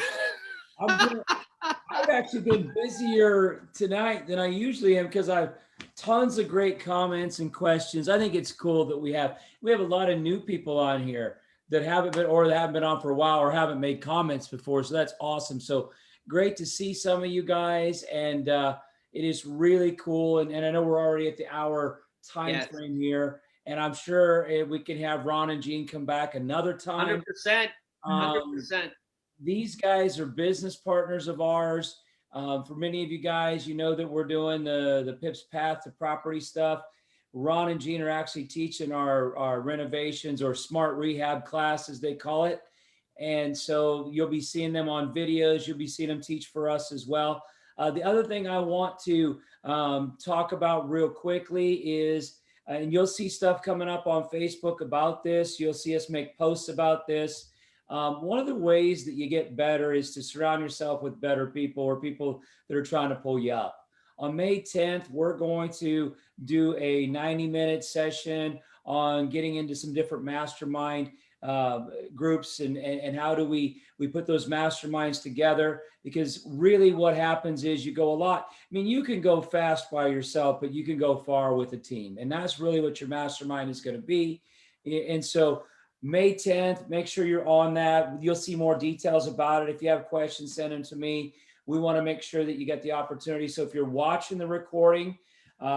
I've actually been busier tonight than I usually am because I've tons of great comments and questions. I think it's cool that we have a lot of new people on here that haven't been on for a while or haven't made comments before. So that's awesome. So great to see some of you guys, and it is really cool. And I know we're already at the hour time frame here, and I'm sure we can have Ron and Gene come back another time. 100%. 100%. These guys are business partners of ours. For many of you guys, you know that we're doing the Pip's Path to Property stuff. Ron and Gene are actually teaching our renovations or smart rehab class, as they call it. And so you'll be seeing them on videos. You'll be seeing them teach for us as well. The other thing I want to talk about real quickly is, and you'll see stuff coming up on Facebook about this. You'll see us make posts about this. One of the ways that you get better is to surround yourself with better people or people that are trying to pull you up. On May 10th, we're going to do a 90-minute session on getting into some different mastermind groups and how do we put those masterminds together, because really what happens is you go a lot. I mean, you can go fast by yourself, but you can go far with a team. And that's really what your mastermind is going to be. And so May 10th, make sure you're on that. You'll see more details about it. If you have questions, send them to me. We want to make sure that you get the opportunity. So if you're watching the recording,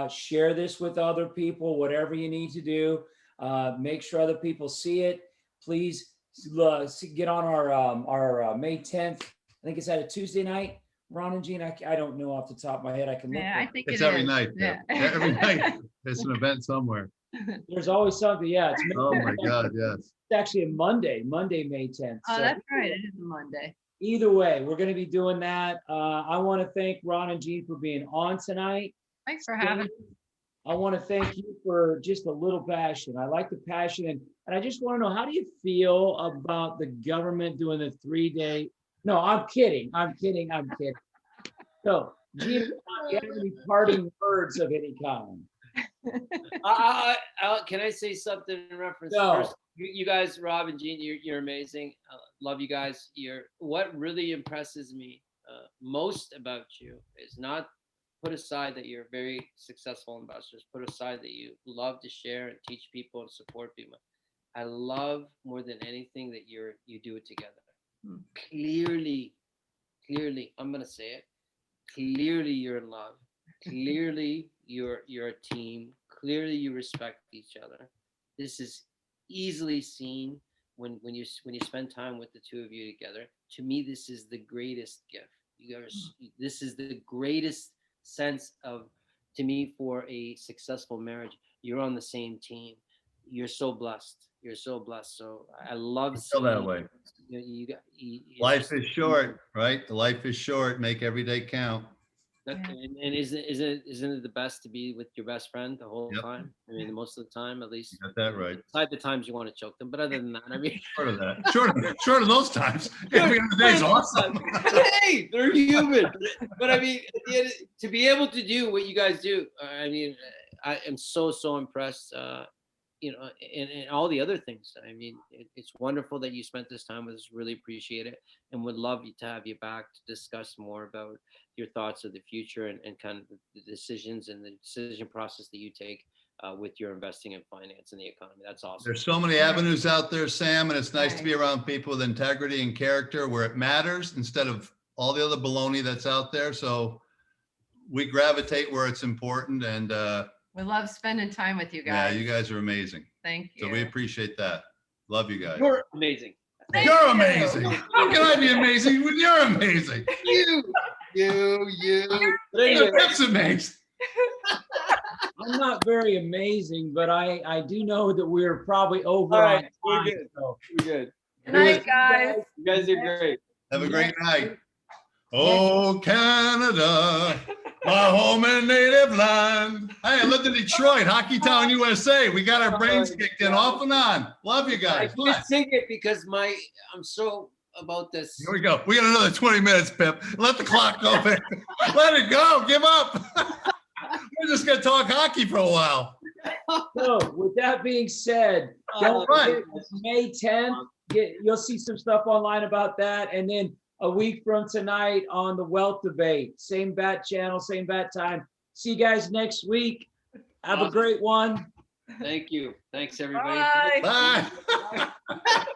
share this with other people, whatever you need to do. Make sure other people see it. Please get on our May 10th. I think it's at a Tuesday night. Ron and Gene, I don't know off the top of my head. I can look. Yeah, I think It's it every is. night. Yeah. Every night. It's an event somewhere. There's always something. Yeah. Oh my God, yes. It's actually a Monday, May 10th. Oh, So that's right. It is a Monday. either way, we're going to be doing that. I want to thank Ron and Gene for being on tonight. Thanks for having me. I want to thank you for just a little passion. I like the passion. And I just want to know, how do you feel about the government doing the 3-day? No, I'm kidding. So, Gene, do you have any parting words of any kind? Can I say something in reference? No. First, you guys, Rob and Gene, you're amazing. Love you guys. What really impresses me most about you is not put aside that you're very successful investors. Put aside that you love to share and teach people and support people. I love more than anything that you do it together. Clearly, I'm gonna say it. Clearly, you're in love. Clearly, you're a team. Clearly, you respect each other. This is easily seen when you spend time with the two of you together. To me, this is the greatest gift. This is the greatest sense of, to me, for a successful marriage. You're on the same team. You're so blessed. You're so blessed. So I love Feel that seeing way. you Life is short, right? Life is short. Make every day count. And isn't it the best to be with your best friend the whole Yep. time? I mean, most of the time, at least. You got that right. Aside the times you want to choke them, but other than that, I mean, Short of that. Short of those times. Every other day's awesome. hey, they're human. But I mean, at the end, to be able to do what you guys do, I mean, I am so impressed. And all the other things. I mean, it's wonderful that you spent this time with us. Really appreciate it, and would love to have you back to discuss more about your thoughts of the future and kind of the decisions and the decision process that you take with your investing in finance and the economy. That's awesome. There's so many avenues out there, Sam, and it's nice to be around people with integrity and character where it matters instead of all the other baloney that's out there. So we gravitate where it's important, and We love spending time with you yeah, guys. you guys are amazing. Thank you. So we appreciate that. Love you guys. You're amazing. Thank You're you. amazing. How can I be amazing when you're amazing? You. But anyway, That's amazing. I'm not very amazing, but I do know that we're probably over All on right, we're time. good. So We're good. Good night, guys. You guys are great. Have a great night. Oh, Canada, my home and native land. Hey, I lived in Detroit, Hockey Town, USA. We got our brains kicked in off and on. Love you I guys. Bye. just sing it because I'm so about this. Here we go. We got another 20 minutes, Pip. Let the clock go, man. Let it go. Give up. We're just going to talk hockey for a while. So with that being said, don't right. forget it's May 10th. You'll see some stuff online about that. And then a week from tonight on the wealth debate, same bat channel, same bat time. See you guys next week. Have a Awesome. great one. Thank you. Thanks, everybody. Bye. Bye.